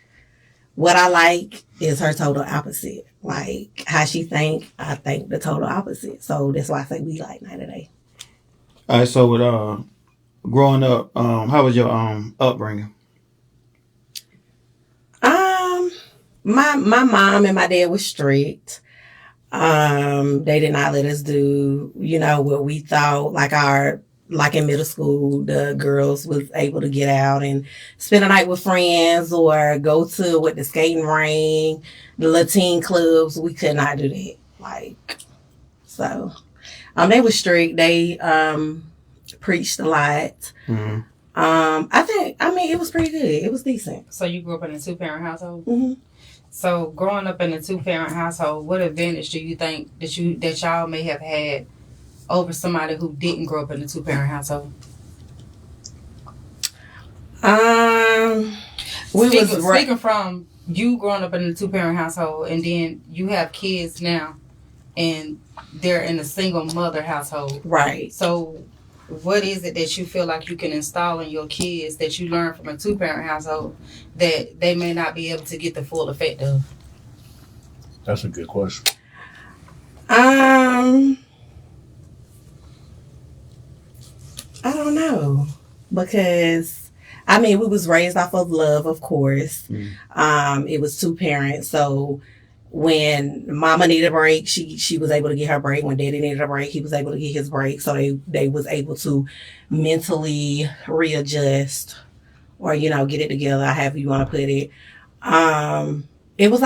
what I like is her total opposite. Like how she think, I think the total opposite. So that's why I say we like night and day. All right, so with growing up, how was your upbringing? My mom and my dad was strict. They did not let us do, what we thought, like in middle school, the girls was able to get out and spend a night with friends or go to the skating ring, the Latin clubs. We could not do that. They were strict. They preached a lot. Mm-hmm. It was pretty good. It was decent. So you grew up in a 2-parent household? Mm-hmm. So growing up in a 2-parent household, what advantage do you think that y'all may have had over somebody who didn't grow up in a 2-parent household? Speaking from you growing up in a 2-parent household, and then you have kids now, and they're in a single mother household. Right. So what is it that you feel like you can install in your kids that you learned from a 2-parent household that they may not be able to get the full effect of? That's a good question. I don't know, because we was raised off of love, of course. It was 2 parents, so when mama needed a break, she was able to get her break. When daddy needed a break, he was able to get his break. So they was able to mentally readjust or, get it together, however you want to put it. It was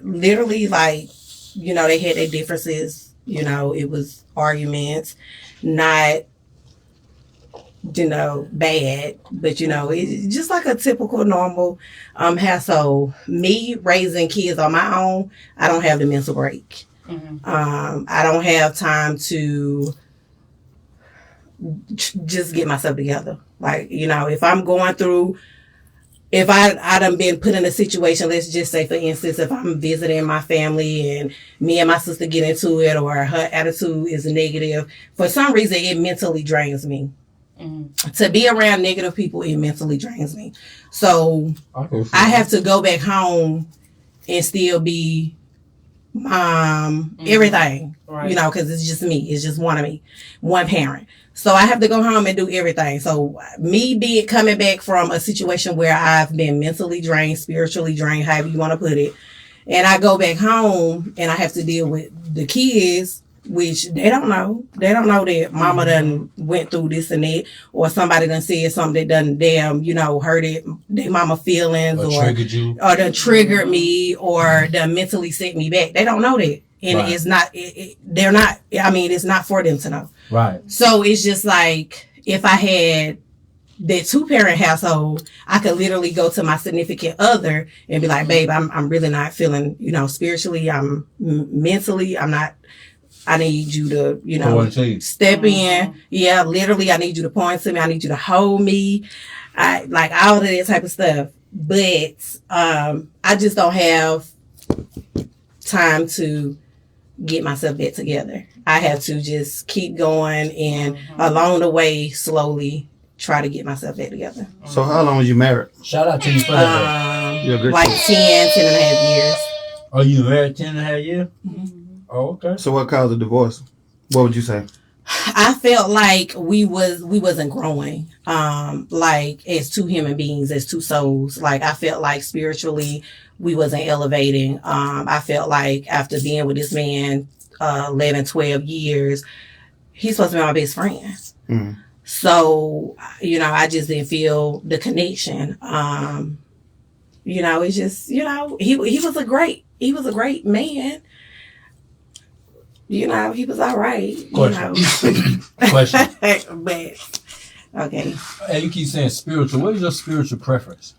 literally they had their differences, it was arguments, not, bad, but it's just like a typical normal household. Me raising kids on my own, I don't have the mental break. Mm-hmm. I don't have time to just get myself together. If I'm going through, if I done been put in a situation, let's just say, for instance, if I'm visiting my family and me and my sister get into it, or her attitude is negative, for some reason it mentally drains me. Mm-hmm. To be around negative people, it mentally drains me. So I have to go back home and still be mom, everything, right. Because it's just me. It's just one parent. So I have to go home and do everything. So me coming back from a situation where I've been mentally drained, spiritually drained, however you want to put it, and I go back home and I have to deal with the kids, which they don't know. They don't know that mama done went through this and that, or somebody done said something that done hurted their mama feelings, or triggered you, or done triggered me, or done mentally set me back. They don't know that. And right. It's not, they're not, it's not for them to know. Right. So it's just like, if I had that 2-parent household, I could literally go to my significant other and be like, babe, I'm really not feeling, spiritually, I'm mentally, I'm not, I need you to, step in. Yeah, literally, I need you to point to me. I need you to hold me. I like all of that type of stuff. But I just don't have time to get myself back together. I have to just keep going and along the way, slowly try to get myself back together. So how long was you married? Shout out to you for that. You're a good Like kid. 10 and a half years. Are you married 10 and a half years? Oh, okay. So what caused the divorce? What would you say? I felt like we wasn't growing, like as two human beings, as two souls. Like I felt like spiritually we wasn't elevating. I felt like after being with this man 11, 12 years, he's supposed to be my best friend. Mm. So, you know, I just didn't feel the connection. You know, it's just, you know, he was a great man. You know, he was all right. Question. You know. Question. But, okay. Hey, you keep saying spiritual. What is your spiritual preference?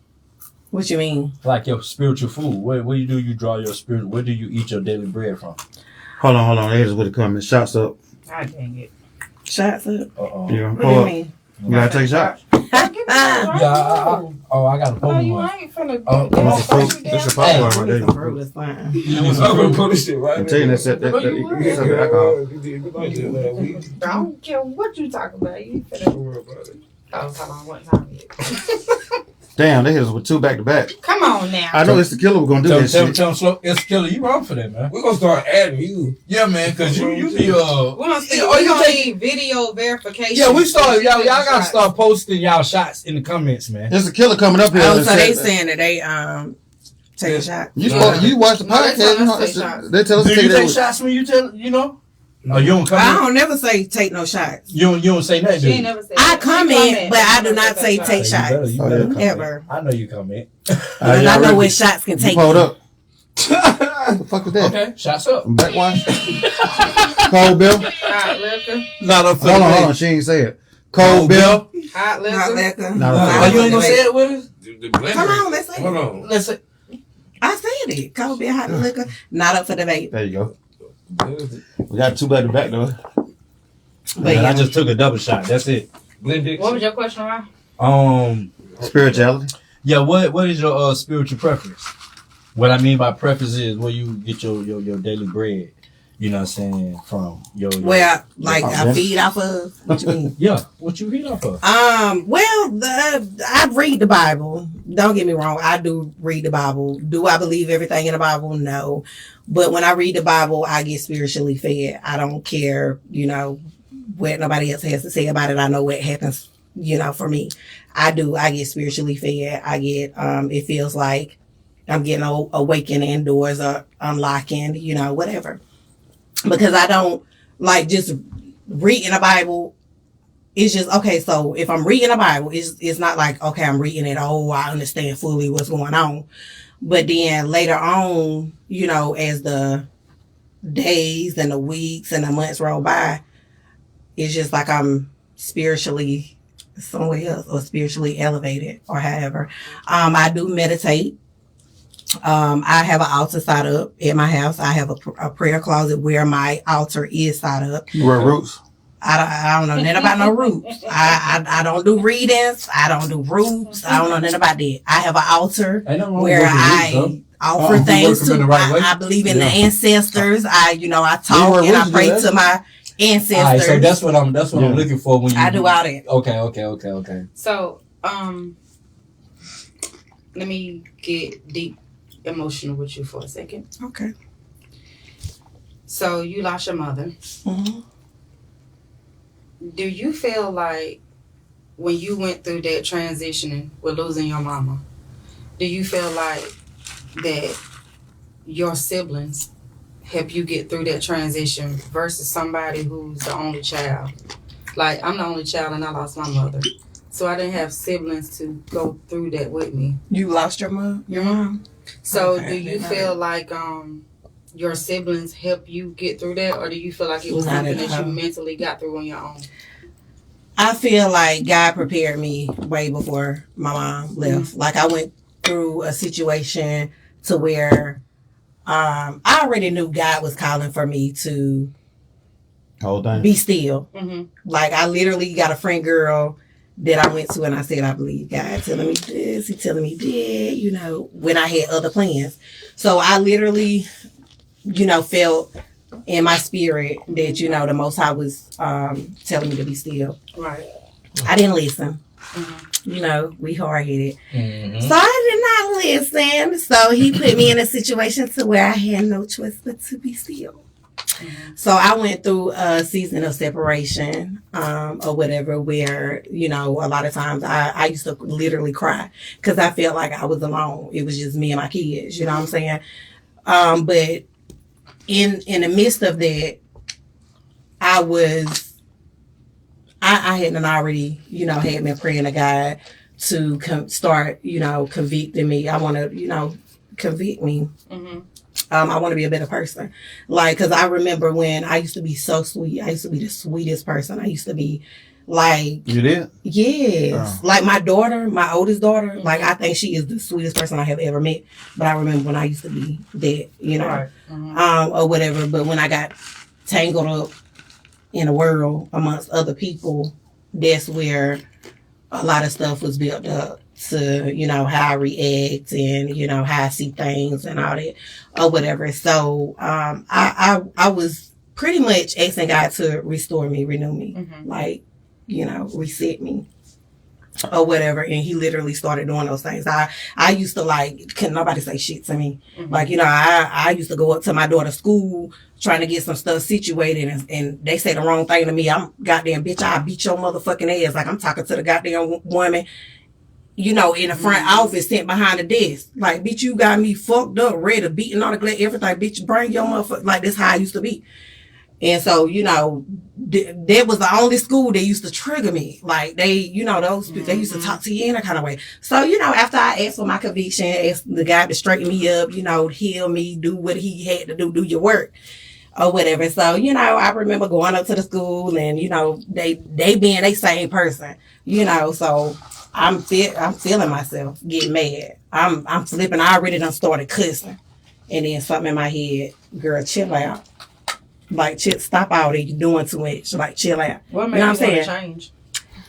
What you mean? Like your spiritual food. Where do you draw your spirit? Where do you eat your daily bread from? Hold on. Haters with the comments. Shots up. I dang it. Shots up? Uh-oh. Yeah. What do Pull you up. mean? You gotta take shots. I got a Oh, phone you one. ain't finna. Oh, That's a fruit. That's a popcorn right there. Some fruit is fine. I'm gonna put this shit right I'm telling you that alcohol. I don't care what you talking about. You finna. Oh, hold on. What time is it? Damn, they hit us with 2 back to back. Come on now. I know it's the killer. We're gonna do that shit. Tell him slow. It's killer. You wrong for that, man. We're gonna start adding you. Yeah, man, cause you be We don't see. Oh, We you don't take- need video verification. Yeah, we started. Y'all gotta Shots. start posting y'all shots in the comments, man. There's a killer coming up here. Oh, that so they said- saying that they take a shot. You watch the No, they podcast. tell You know, us to it's take a- shots. they tell us Do to you take take that. shots when you tell you know? Oh, you don't I comment. don't never say take no shots. You don't say nothing. She do ain't you? never said I that. She comment, but I do but not say take You better shots. Oh, yeah. comment. Ever. I know you comment. Because I know what shots can You take. pulled you. up. What the fuck is that? Okay, shots up. Backwash? Cold Bill? Hot liquor. Not up for Hold the on. day. She ain't say it. Cold Bill? Hot liquor. Hot liquor. No, Oh, you ain't gonna say it with us? The blender. Come on, let's say Hold it. on. Let's say. I said it. Cold beer, hot liquor. Not up for debate. There you go. We got 2 back to back though. But I yeah. just took a double shot. That's it. Blended. What was your question, Ryan? Spirituality. Yeah. What is your spiritual preference? What I mean by preference is where you get your daily bread. You know what I'm saying? From your Well, like Yeah. I feed off of. What you mean? yeah. What you read off of? I read the Bible. Don't get me wrong. I do read the Bible. Do I believe everything in the Bible? No. But when I read the Bible, I get spiritually fed. I don't care, you know, what nobody else has to say about it. I know what happens, you know, for me. I get spiritually fed. I get, it feels like I'm getting awakening, doors are unlocking, you know, whatever. Because I don't like just reading the Bible. It's just, okay, so if I'm reading the Bible, it's not like, okay, I'm reading it, oh, I understand fully what's going on. But then later on, you know, as the days and the weeks and the months roll by, it's just like I'm spiritually somewhere else or spiritually elevated or however. I do meditate. I have an altar set up at my house. I have a prayer closet where my altar is set up. You wear roots. I don't know nothing about no roots. I don't do readings. I don't do roots. I don't know nothing about that. I have an altar Ain't nothing wrong where with I working offer if you things work them in to. the right way. I believe in Yeah. the ancestors. I talk wear and I roots, pray do that? to my All right, ancestors. so that's what I'm Yeah. looking for when you. I do all that. Okay. So, let me get deep emotional with you for a second. Okay. So you lost your mother. hmm Do you feel like when you went through that transitioning with losing your mama, do you feel like that your siblings help you get through that transition versus somebody who's the only child? Like, I'm the only child and I lost my mother. So I didn't have siblings to go through that with me. You lost your mom. Your mom. So Okay, do you then I- feel like your siblings help you get through that, or do you feel like it was Not something at that you all. mentally got through on your own? I feel like God prepared me way before my mom left. Like I went through a situation to where I already knew God was calling for me to Whole thing. be still. Mm-hmm. Like I literally got a friend girl that I went to and I said, I believe God telling me this, he telling me that, you know, when I had other plans. So I literally, you know, felt in my spirit that, you know, the Most High was telling me to be still. Right. I didn't listen. You know, we hard-headed. Mm-hmm. So I did not listen. So he put me in a situation to where I had no choice but to be still. So I went through a season of separation or whatever where, you know, a lot of times I used to literally cry because I felt like I was alone. It was just me and my kids, you know what I'm saying? But in the midst of that, I hadn't already, you know, had been praying to God to start, you know, convicting me. I want to, you know, convict me. I want to be a better person. Like, because I remember when I used to be so sweet. I used to be the sweetest person. I used to be like... You did? Yes. Like my daughter, my oldest daughter, like I think she is the sweetest person I have ever met. But I remember when I used to be that, you know, or whatever. But when I got tangled up in the world amongst other people, that's where a lot of stuff was built up to, you know, how I react and, you know, how I see things and all that or whatever. So I was pretty much asking God to restore me, renew me, like, you know, reset me or whatever. And he literally started doing those things. I used to like, couldn't nobody say shit to me. Like, you know, I used to go up to my daughter's school trying to get some stuff situated and they say the wrong thing to me. I'm goddamn bitch, I'll beat your motherfucking ass. Like I'm talking to the goddamn woman, you know, in the front office sitting behind the desk. Like, bitch, you got me fucked up, ready, beating all the glass, everything. Bitch, bring your motherfucker. Like, that's how I used to be. And so, you know, that was the only school that used to trigger me. Like, they, you know, those people, they used to talk to you in that kind of way. So, you know, after I asked for my conviction, asked the God to straighten me up, you know, heal me, do what he had to do your work or whatever. So, you know, I remember going up to the school and, you know, they being they same person, you know, so I'm feeling myself getting mad. I'm flipping. I already done started cussing. And then something in my head, girl, chill out. Like, stop all that. You're doing too much. Like, chill out. What you made know you what I'm saying? change?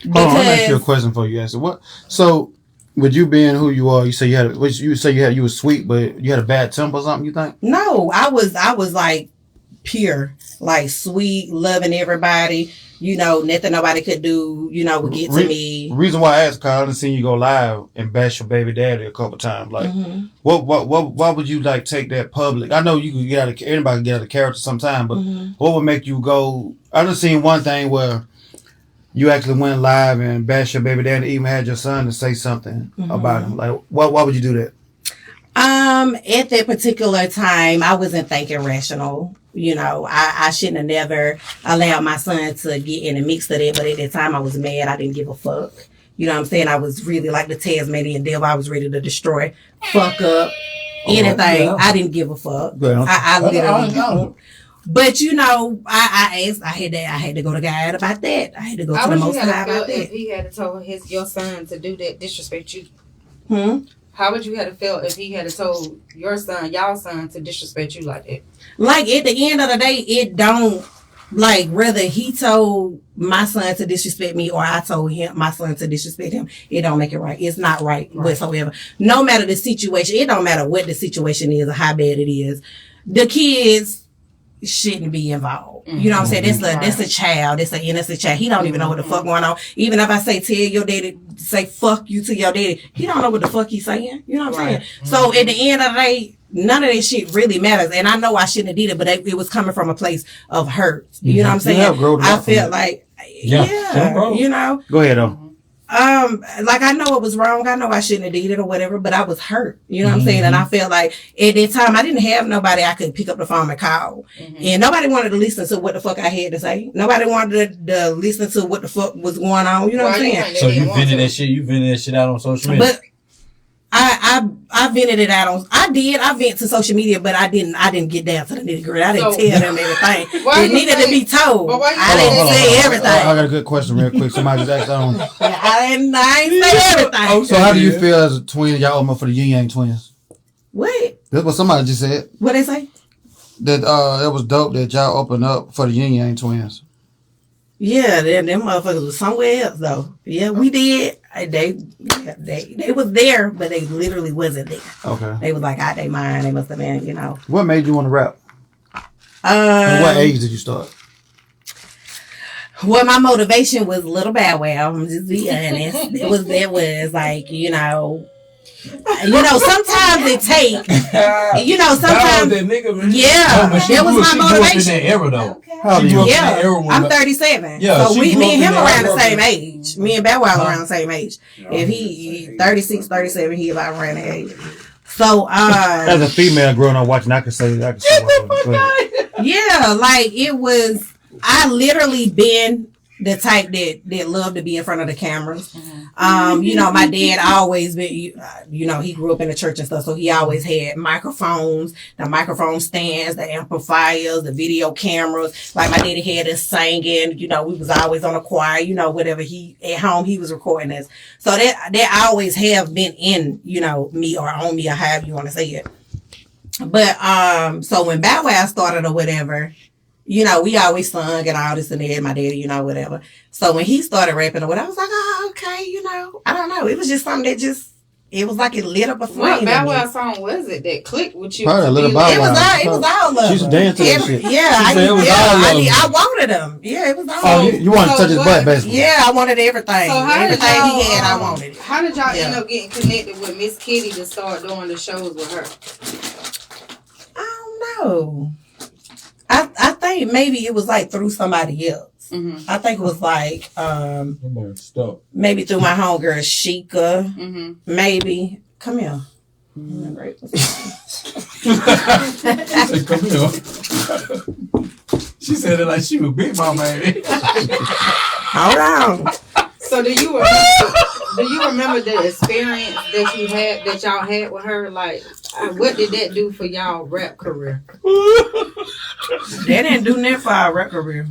Hold on, I'm asking you a question for you. Answer what? So, with you being who you are, you say you were sweet, but you had a bad temper or something. You think? No, I was like pure, like sweet, loving everybody. You know, nothing nobody could do, you know, would get to me. Reason why I asked, Kyle, I done seen you go live and bash your baby daddy a couple times. Like, why would you like take that public? I know you can get out of anybody can get out of character sometime, but what would make you go? I done seen one thing where you actually went live and bashed your baby daddy, even had your son to say something about him. Like, why would you do that? At that particular time, I wasn't thinking rational. You know, I shouldn't have never allowed my son to get in the mix of it. But at that time, I was mad. I didn't give a fuck. You know what I'm saying? I was really like the Tasmanian devil. I was ready to destroy, fuck up, anything. Yeah. I didn't give a fuck. Yeah. I literally don't. But you know, I asked. I had to go to God about that. I had to go to the Most High about that. If he had told your son to do that, disrespect you. How would you have felt if he had told y'all son, to disrespect you like that? Like, at the end of the day, it don't, like, whether he told my son to disrespect me or I told my son to disrespect him, it don't make it right. It's not right whatsoever. No matter the situation, it don't matter what the situation is or how bad it is. The kids shouldn't be involved. You know what I'm saying? That's a child. That's an innocent child. He don't even know what the fuck going on. Even if I say, tell your daddy, say fuck you to your daddy, he don't know what the fuck he's saying. You know what I'm saying? So at the end of the day, none of that shit really matters. And I know I shouldn't have did it, but it was coming from a place of hurt. You know what I'm saying? I felt like, you know. Go ahead, though. Like, I know it was wrong. I know I shouldn't have did it or whatever, but I was hurt. You know what I'm saying? And I felt like at that time I didn't have nobody I could pick up the phone and call. And nobody wanted to listen to what the fuck I had to say. Nobody wanted to listen to what the fuck was going on. You know what I'm saying? So you vented that shit out on social media? But I vented it out on. I vent to social media, but I didn't get down to the nitty gritty. I didn't tell them everything. It needed to be told. I didn't say everything. I got a good question real quick. Somebody just asked on. I ain't say everything. So how do you feel as a twin? Y'all open up for the Yin Yang twins. What? That's what somebody just said. What they say? That it was dope that y'all opened up for the Yin Yang twins. Yeah, them motherfuckers was somewhere else though. Yeah, we did. They was there, but they literally wasn't there. Okay. They was like out their mind. They must have been, you know. What made you want to rap? And what age did you start? Well, my motivation was Little Bow Wow. I'm just be honest. It was like, sometimes it take, sometimes, that nigga, man. yeah, but she that was grew- my she grew up in motivation. that era though. How old are She grew you? up in that era Yeah, when I'm the- 37. Yeah, so she me grew up and in him that around the era. same age. Me and Bow Wow around the same age. If he 36, 37, he about around that age. So, As a female growing up watching, I could say whatever. Go ahead. yeah, like it was. I literally been the type that loved to be in front of the cameras. My dad always been. He grew up in the church and stuff, so he always had microphones, the microphone stands, the amplifiers, the video cameras. Like my daddy had us singing. We was always on a choir. Whatever he at home he was recording us. So that always have been in me or on me or however you want to say it. But so when Bow Wow started or whatever, we always sung and all this and that, my daddy, whatever. So when he started rapping or whatever, I was like, oh, okay, I don't know. It was just something that it was like it lit up a flame. What in Bow me. Wow song was it that clicked with you? Probably a to little be Bow like- Wow. It was all of She used to them. dance to that shit. Yeah, She said it was all of them. I wanted them. Yeah, it was all Oh, of them. you want to So touch his what- butt, basically. Yeah, I wanted everything. So how did Everything y'all, he had, I wanted it. How did y'all Yeah. end up getting connected with Miss Kitty to start doing the shows with her? I don't know. I think maybe it was like through somebody else. Mm-hmm. I think it was like Stop. maybe through my homegirl Sheikah. Mm-hmm. Maybe. Come here. Say, come here. She said it like she was Big Mama. Ain't it? Hold on. So do you remember the experience that y'all had with her? Like, what did that do for y'all rap career? They didn't do that for our rap career.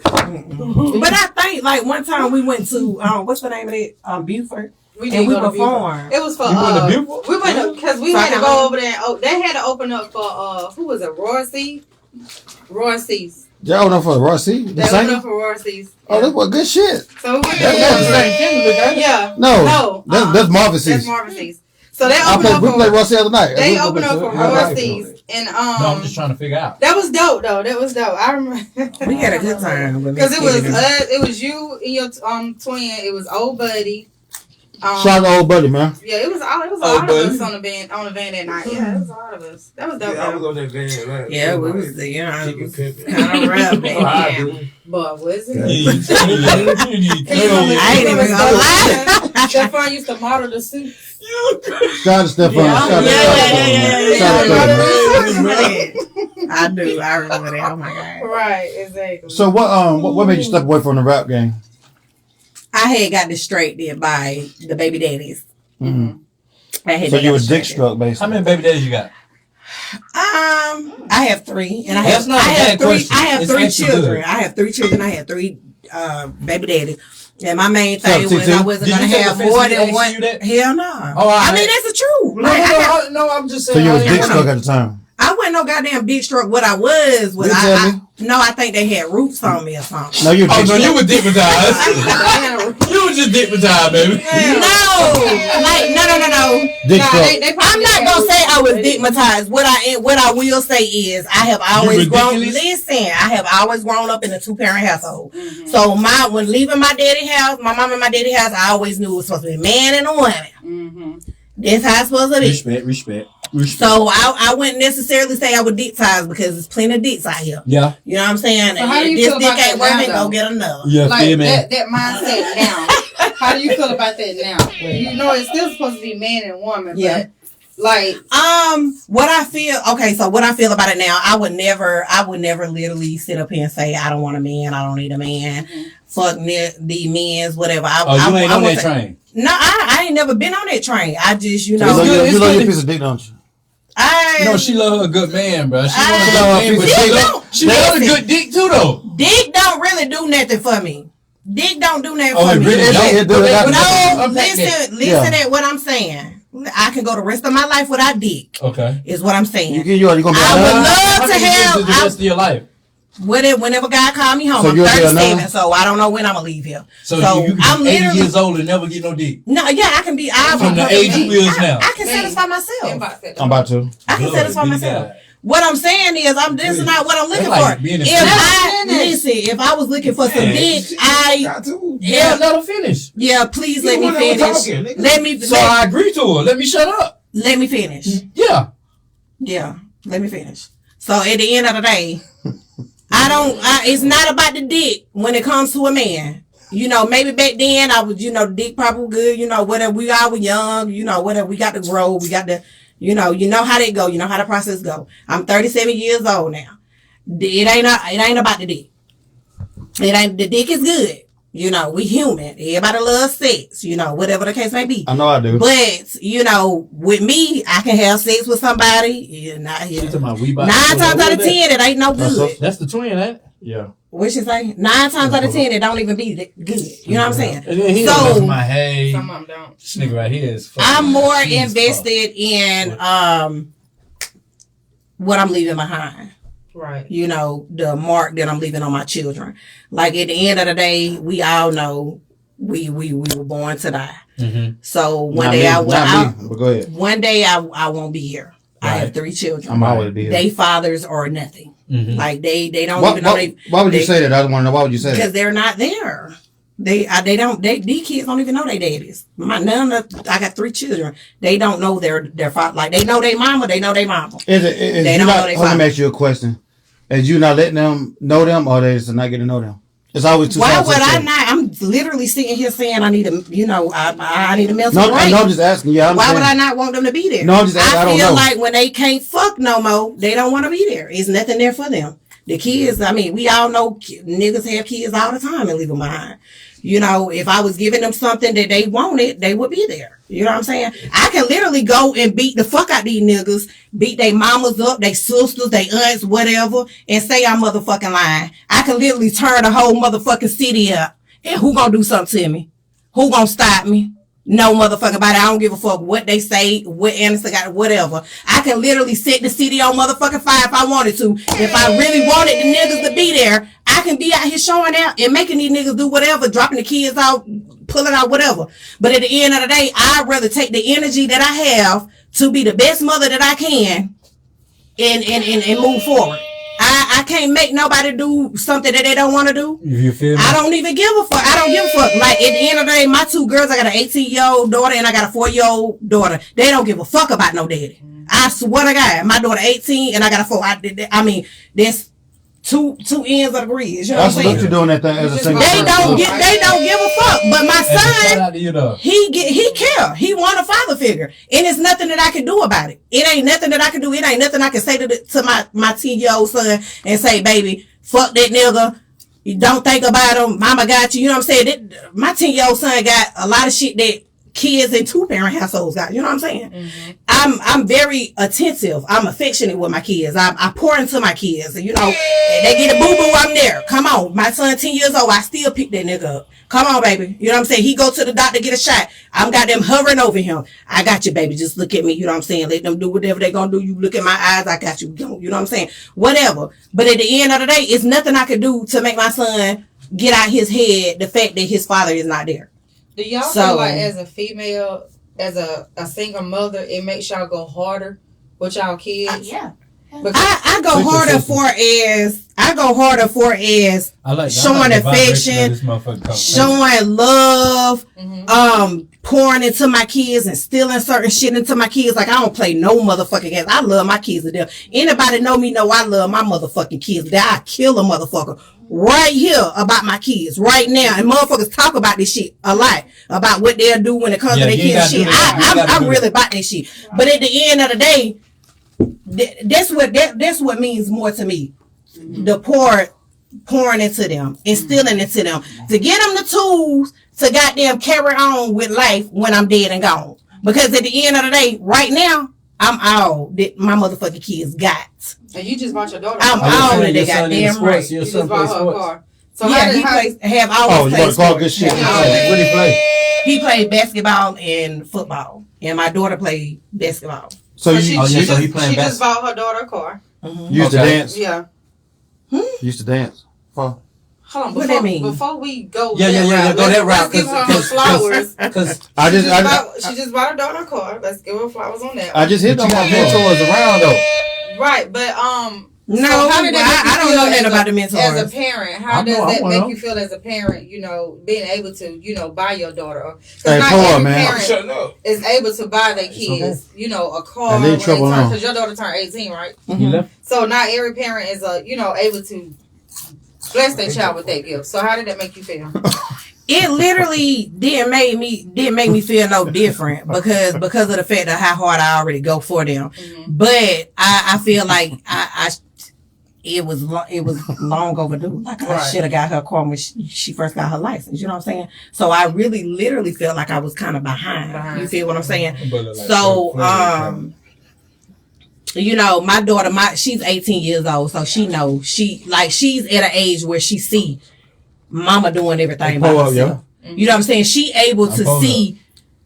But I think like one time we went to what's the name of it? Buford. We And we go to Buford. performed. It was for You went to Buford? we went because we So had to I go can- over there. Oh, they had to open up for who was it? Roy C's. Y'all know for Rossi? The They opened singer? up for Roy C's. Oh, that's what good shit. So we went That's the same there. Yeah. No, that's Marvin That's C's. Marvin C's. So they opened up We played for Rossi the other night. they We- opened up for I like Roy it. C's and No, I'm just trying to figure out. that was dope though. That was dope. I remember We had a good time with because Miss it was Kitty. it was you and your twin. It was old buddy. Shout out to old buddy, man. Yeah, it was all Old of buddy. us on the van that night. Yeah, it was all of us. That was dope. Yeah, I was though. on that van. Right? Yeah, we was it Chicken was pimping. kind of rough back Oh, I then. do. But was it? I ain't even gonna lie. Stefan used to model the suits. Shout out to Stefan. Shout out to Stefan. Shout out to Stefan. I do. I remember that. Oh my god. Right, exactly. So what made you step away from the rap game? I had got distracted by the baby daddies. Mm-hmm. I had So got you was dick distracted. struck, How basically. many baby daddies you got? I have 3, and I That's have not a I have bad 3. question. I have It's 3 actually children. good. I have 3 children. I have 3 baby daddies. And my main thing So, was TT, I wasn't did gonna you take have offense more when they than asked one. you that? Hell no. Oh, I mean that's the truth. No, Like, no, I'm just So saying. you was I dick didn't- struck at the time. I wasn't no goddamn big struck. What I was You tell me. no, I think they had roots on me or something. No, you Oh, dick no, you struck. were dickmatized. You were just dickmatized, baby. No. Dick Nah, struck. they I'm not gonna say I was stigmatized. What I will say is I have always grown. ridiculous? Listen, I have always grown up in a 2-parent household. Mm-hmm. So when leaving my daddy house, my mom and my daddy house, I always knew it was supposed to be a man and a woman. Mm-hmm. That's how it's supposed to be. Respect. So I wouldn't necessarily say I would dick ties because there's plenty of dicks out here. Yeah. You know what I'm saying? So how do you This feel dick about ain't that working, now, go get another. Yeah, Like feel man. that mindset now. How do you feel about that now? You know, it's still supposed to be man and woman, Yeah. but like, what I feel about it now, I would never literally sit up here and say I don't want a man, I don't need a man. Mm-hmm. Fuck the men's, whatever. Oh, you ain't on that train. No, I ain't never been on that train. I just, you You know, love your- it's you love your good. piece of dick, don't you? No, she love her a good man, bro. She I- want a good man, but Dick she don't- love a listen. good dick too, though. Dick don't really do nothing for me. Dick don't do nothing Oh, for it me. really don't? It do it. No, Unpack that. listen Yeah. at what I'm saying. I can go the rest of my life without dick. Okay. Is what I'm saying. You gonna be I would love How to can you have. do the rest of your life? Whenever God called me home, So I'm you'll be 37, alone? so I don't know when I'm gonna leave here. So you can I'm be 80 literally years old and never get no dick. no, yeah, I can be. From the age you is now. I can satisfy myself. I'm about to. I can Glory satisfy be to myself. God. What I'm saying is, this is not what I'm looking like for. being a If I was looking for some dick, Got to. Yeah, let her finish. please let me You the one that was finish. talking, nigga. Let me. So I agree to her. Let me shut up. Let me finish. Yeah. Yeah, let me finish. So at the end of the day, it's not about the dick when it comes to a man. You know, maybe back then I was, the dick probably good, whatever. We all were young, whatever. We got to grow. We got to, you know how they go. You know how the process go. I'm 37 years old now. It ain't about the dick. The dick is good. We human. Everybody loves sex, whatever the case may be. I know I do. But, with me, I can have sex with somebody. You talking about we about 9 times out of 10, it ain't no good. That's the twin, ain't it? Yeah. What she say? 9 times out of 10, it don't even be good. You know what I'm saying? And then he So, my hey, Some of them don't. this nigga right here is fucking I'm more cheese invested in what I'm leaving behind. Right. The mark that I'm leaving on my children. Like at the end of the day, we all know we were born to die. Mm-hmm. So one Not day me, I will. not me, but go ahead. One day I won't be here. I have 3 children. I'm always be here. They fathers are nothing. Mm-hmm. Like they don't even know Why would you say that? I want to know. Why would you say that? because they're not there. These kids don't even know their daddies. I got 3 children. They don't know their father. Like they know their mama. They know their mama. Is They you don't not, know they let me father. ask you a question. Is you not letting them know them, or they just not getting to know them? It's always two Why sides. would to the I story. not? I'm literally sitting here saying I need a, I need a mental No, break. no, I'm just asking. Yeah, I'm Why saying. would I not want them to be there? No, I'm just asking. I don't feel know. like when they can't fuck no more, they don't want to be there. It's nothing there for them. The kids, we all know niggas have kids all the time and leave them behind. If I was giving them something that they wanted, they would be there. You know what I'm saying? I can literally go and beat the fuck out these niggas, beat their mamas up, their sisters, their aunts, whatever, and say I'm motherfucking lying. I can literally turn the whole motherfucking city up. And who gonna do something to me? Who gonna stop me? No motherfucking body. I don't give a fuck what they say, what Anderson got, whatever. I can literally set the city on motherfucking fire if I wanted to. If I really wanted the niggas to be there, I can be out here showing out and making these niggas do whatever, dropping the kids out, pulling out, whatever. But at the end of the day, I'd rather take the energy that I have to be the best mother that I can and move forward. I can't make nobody do something that they don't want to do. You feel me? I don't even give a fuck. I don't give a fuck. Like, at the end of the day, my 2 girls, I got an 18-year-old daughter and I got a 4-year-old daughter. They don't give a fuck about no daddy. I swear to God, my daughter 18 and I got a 4. There's two ends of the bridge. You know That's what what I'm saying? you're doing that thing as a single They person. don't give a fuck. But my Shout son, out to you though. he care. He want a father figure. And it's nothing that I can do about it. It ain't nothing that I can do. It ain't nothing I can say to my 10-year-old son and say, baby, fuck that nigga. You don't think about him. Mama got you. You know what I'm saying? My 10-year-old son got a lot of shit that kids in 2-parent households got. You know what I'm saying? Mm-hmm. I'm very attentive. I'm affectionate with my kids. I pour into my kids. They get a boo-boo, I'm there. Come on. My son 10 years old, I still pick that nigga up. Come on, baby. You know what I'm saying? He go to the doctor, get a shot. I'm got them hovering over him. I got you, baby. Just look at me. You know what I'm saying? Let them do whatever they gonna do. You look at my eyes, I got you. You know what I'm saying? Whatever. But at the end of the day, it's nothing I can do to make my son get out his head the fact that his father is not there. Do y'all feel like as a female, as a single mother, it makes y'all go harder with y'all kids? Yeah. Because I go harder for as I like showing the vibration affection, of this motherfucker coming. showing love, pouring into my kids and stealing certain shit into my kids. Like, I don't play no motherfucking games. I love my kids to death. Anybody know me know I love my motherfucking kids. That I kill a motherfucker right here about my kids right now. And motherfuckers talk about this shit a lot, about what they'll do when it comes to their kids shit. I'm really about that shit. But at the end of the day, that's what means more to me. The pouring into them, instilling into them, to get them the tools to goddamn carry on with life when I'm dead and gone. Because at the end of the day, right now, I'm all that my motherfucking kids got. and you just bought your daughter. I'm all that they got damn right. Your You son just bought plays her a sports. car. So Yeah, he how plays, have always Oh, you played want to call sports. good shit? Yeah, What do you play? he played basketball and football, and my daughter played basketball. So so you she he playing just bought her daughter a car. used to Okay. dance? Yeah. Used to dance? For? Hold on. What that mean? Before we go Yeah, go that route. Let's give her her flowers. Because She just bought her daughter a car. Let's give her flowers on that. I just hit you on got my phone. mentors around though. Right, but No, so how did that make I you don't feel know nothing as about the mentors. As a parent, how I know, does I that wanna make know. you feel as a parent? You know, being able to, you know, buy your daughter, or Hey, not Paul, every man. I'm parent shutting up. is able to buy their kids, you know, a car And when leave they trouble turn, alone. because your daughter turned 18, right? You left? So not every parent is able to bless their child with that gift. So how did that make you feel? It literally didn't make me feel no different because of the fact of how hard I already go for them. But I feel like it was long overdue. Like I Right. should have got her car when she first got her license. You know what I'm saying? So I really literally felt like I was kind of behind. You feel what I'm saying? So you know, my daughter, she's 18 years old, so she knows she's at an age where she see mama doing everything by Pull up, herself. You know what I'm saying? She able to see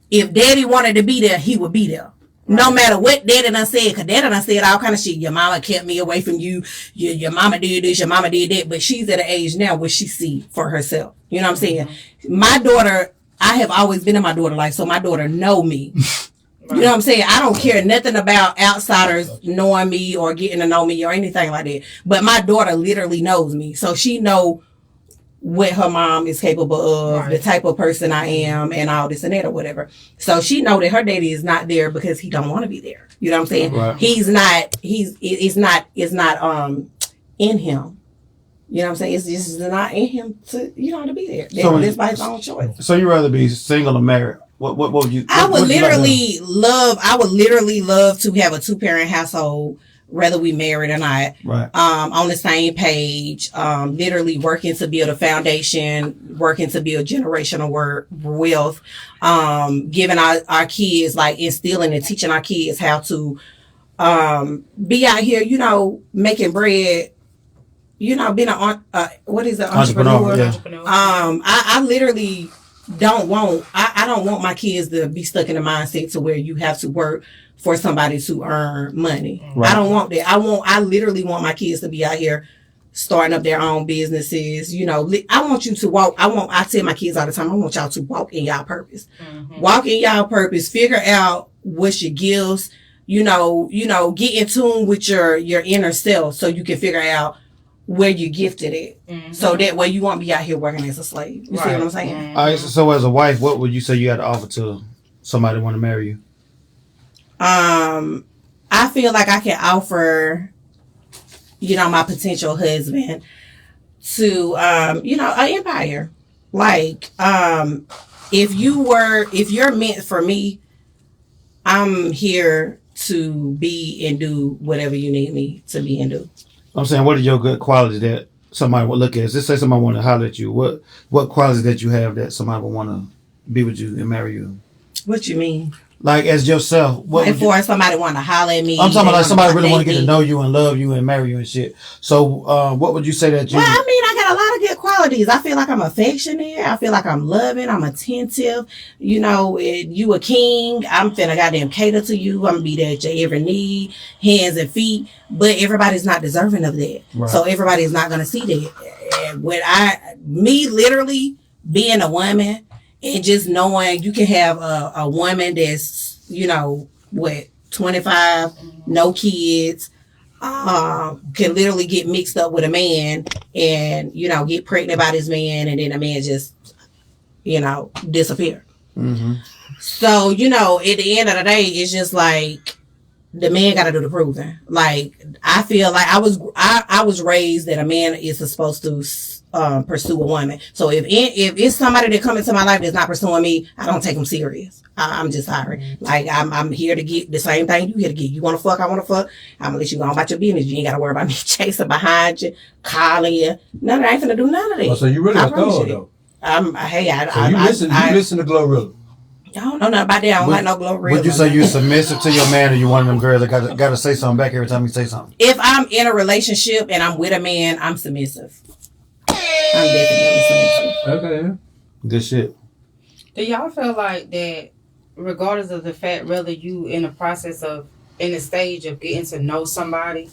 if daddy wanted to be there, he would be there. No matter what daddy done said, because daddy done said all kind of shit. Your mama kept me away from you. Your mama did this, your mama did that. But she's at an age now where she see for herself. You know what I'm saying? My daughter, I have always been in my daughter's life, so my daughter know me. You know what I'm saying? I don't care nothing about outsiders knowing me or getting to know me or anything like that. But my daughter literally knows me. So she know what her mom is capable of, the type of person I am, and all this and that or whatever. So she know that her daddy is not there because he don't want to be there. You know what I'm saying? Right. It's not in him. You know what I'm saying? It's just not in him to be there. So That's by his own choice. So you rather be single or married? What would you? I would what you like literally love to have a 2-parent household, whether we married or not. Right. On the same page, literally working to build a foundation, working to build generational wealth, giving our kids, like instilling and teaching our kids how to be out here, you know, making bread, you know, being entrepreneur. Yeah. I literally don't want my kids to be stuck in the mindset to where you have to work for somebody to earn money. Right. I don't want that. I literally want my kids to be out here starting up their own businesses. You know, I want you to walk. I tell my kids all the time, I want y'all to walk in y'all purpose. Walk in y'all purpose. Figure out what's your gifts. You know, get in tune with your inner self so you can figure out where you're gifted at. So that way you won't be out here working as a slave. You see what I'm saying? All right. So as a wife, what would you say you had to offer to somebody who want to marry you? I feel like I can offer, you know, my potential husband to, you know, an empire. Like, if you're meant for me, I'm here to be and do whatever you need me to be and do. I'm saying, what are your good qualities that somebody would look at? Just say somebody want to holler at you. What qualities that you have that somebody would want to be with you and marry you? What you mean? Like as yourself. What would you, Before somebody want to holler at me. I'm talking about like somebody really want to get to me. know you and love you and marry you and shit. So what would you say that you... Well, I mean, I got a lot of good qualities. I feel like I'm affectionate. I feel like I'm loving. I'm attentive. You know, you a king. I'm finna goddamn cater to you. I'm gonna be there at your every need, hands and feet. But everybody's not deserving of that. Right. So everybody's not gonna see that. And me literally being a woman and just knowing you can have a woman that's, you know, 25, no kids, can literally get mixed up with a man and, you know, get pregnant by this man and then the man just, you know, disappear. So, you know, at the end of the day, it's just like the man got to do the proving. Like, I feel like I was raised that a man is supposed to pursue a woman. So if it's somebody that come into my life that's not pursuing me, I don't take them serious. I'm just sorry. Like, I'm here to get the same thing you here to get. You want to fuck, I want to fuck. I'm gonna let you go on about your business. You ain't got to worry about me chasing behind you, calling you. None of that. I ain't finna do none of that. Oh, so you really I a promise thug you though. So You listen to Glorilla. I don't know nothing about that. I don't like no Glorilla. Would you say you're submissive to your man, or you one of them girls that got to say something back every time you say something? If I'm in a relationship and I'm with a man, I'm submissive. I'm definitely submissive. Okay. Good shit. Do y'all feel like that, regardless of the fact whether you in the stage of getting to know somebody,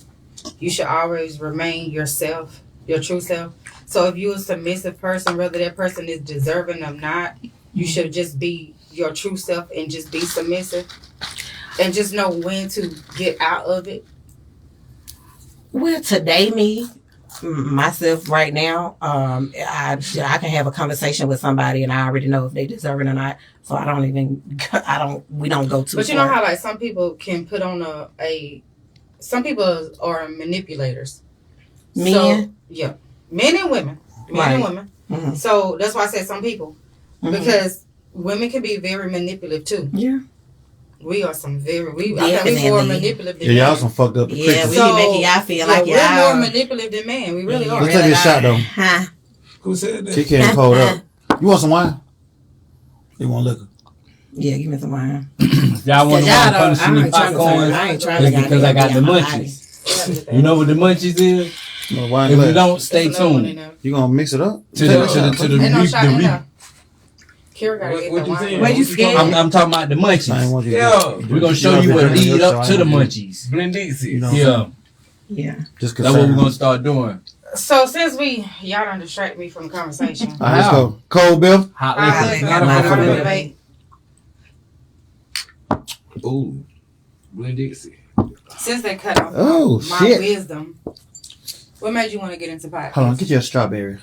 you should always remain yourself, your true self? So if you're a submissive person, whether that person is deserving or not, you should just be your true self and just be submissive and just know when to get out of it. Well, today, myself right now, I can have a conversation with somebody and I already know if they deserve it or not. So I don't even, we don't go too But you far. know how like some people can put on some people are manipulators. Men? So, yeah. Men and women. Men and Right. women. Mhm. So that's why I said some people. Mhm. Because women can be very manipulative too. Yeah. We are some very, I think we Definitely. more manipulative than Yeah, y'all men. some fucked up Yeah, creatures. we So, be making y'all feel like we're y'all. more manipulative than men. We really are. Let's take this shot, though. Huh? Who said that? She can't pull up. You want some wine? You want liquor? Yeah, give me some wine. Y'all want to Y'all don't- punish I me ain't trying to popcorn? I ain't trying to It's because I got the goddamn be on my munchies. You know what the munchies is? No wine If you glass. don't, stay There's another one in tuned there. You gonna mix it up? to the Ain't no shot in re- there. Kira gotta get What the you wine. saying? Where you scared? I'm talking about the I ain't munchies. want you Yeah. We're gonna show you what lead up to the munchies. Blend Dixie. You know, Yeah, Yeah. just that's what we're concerned. gonna start doing. So since y'all done distract me from the conversation. All right, let's go. Cold Bill. Hot All right, liquor. let's Not go. a Let's problem. debate. Ooh. Blend Dixie. Since they cut off Oh, my shit. wisdom, what made you want to get into podcast? Hold on, get you a strawberry.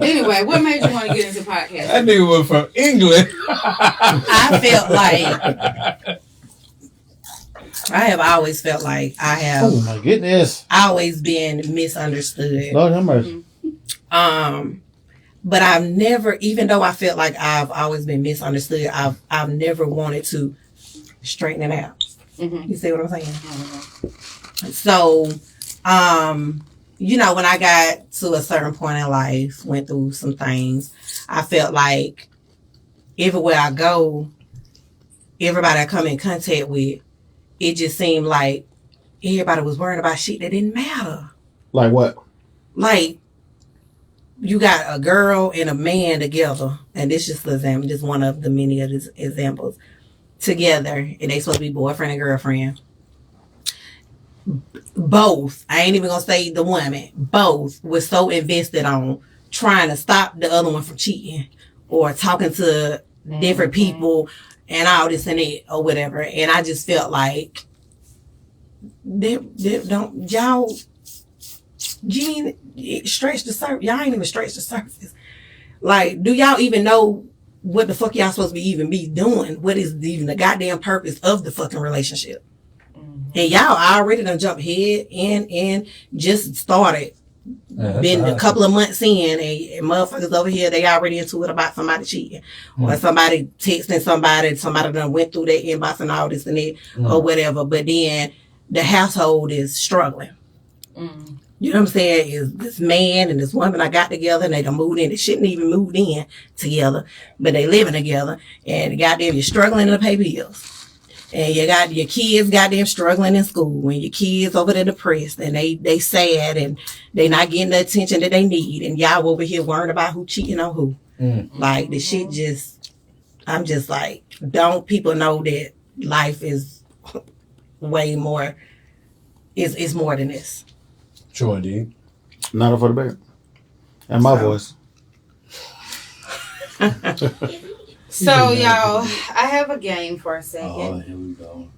Anyway, what made you want to get into podcast? That nigga was from England. I felt like I have always felt like I have Oh my goodness. always been misunderstood. Lord have mercy. But I've never, even though I felt like I've always been misunderstood, I've never wanted to straighten it out. Mm-hmm. You see what I'm saying? So, you know, when I got to a certain point in life, went through some things, I felt like everywhere I go, everybody I come in contact with, it just seemed like everybody was worrying about shit that didn't matter. Like what? Like, you got a girl and a man together, and this is just an example, just one of the many of these examples, together, and they supposed to be boyfriend and girlfriend. Both, I ain't even gonna say the woman, both were so invested on trying to stop the other one from cheating or talking to different people and all this and that or whatever. And I just felt like don't y'all you ain't stretch the surface. Y'all ain't even stretch the surface. Like, do y'all even know what the fuck y'all supposed to be doing? What is even the goddamn purpose of the fucking relationship? And y'all already done jumped head in and just started. Been a couple of months in and motherfuckers over here, they already into it about somebody cheating. Or somebody texting somebody done went through their inbox and all this and that or whatever. But then the household is struggling. You know what I'm saying? Is this man and this woman I got together and they done moved in. They shouldn't even moved in together, but they living together. And goddamn, you're struggling to pay bills. And you got your kids goddamn struggling in school, and your kids over there depressed, and they sad, and they not getting the attention that they need, and y'all over here worrying about who cheating on who. Like, the shit just, I'm just like, don't people know that life is way more, is more than this. Sure, indeed. Not up for the bear. And my voice. So, y'all, I have a game for a second. Oh, here we go.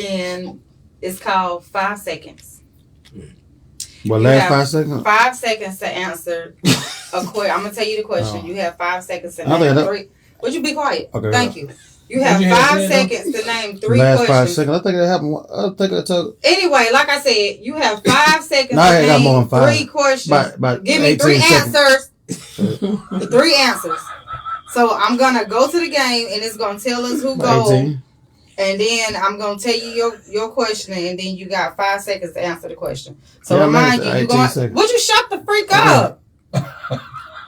And it's called 5 seconds. Well, You last have 5 seconds? 5 seconds to answer a question. I'm going to tell you the question. You have 5 seconds to I think name that- 3. Would you be quiet? Okay, Thank you. You have you 5 have to say, seconds to name 3 Last 5 questions. seconds. I think that happened. I think I took Anyway, like I said, you have 5 seconds No, I to got more name than 5. 3 questions. about Give me 3 18 seconds. answers. 3 answers. So I'm going to go to the game and it's going to tell us who goes. 18. And then I'm going to tell you your question and then you got 5 seconds to answer the question. So Yeah, I remind made you, it. you 18 going, seconds. would you shut the freak up?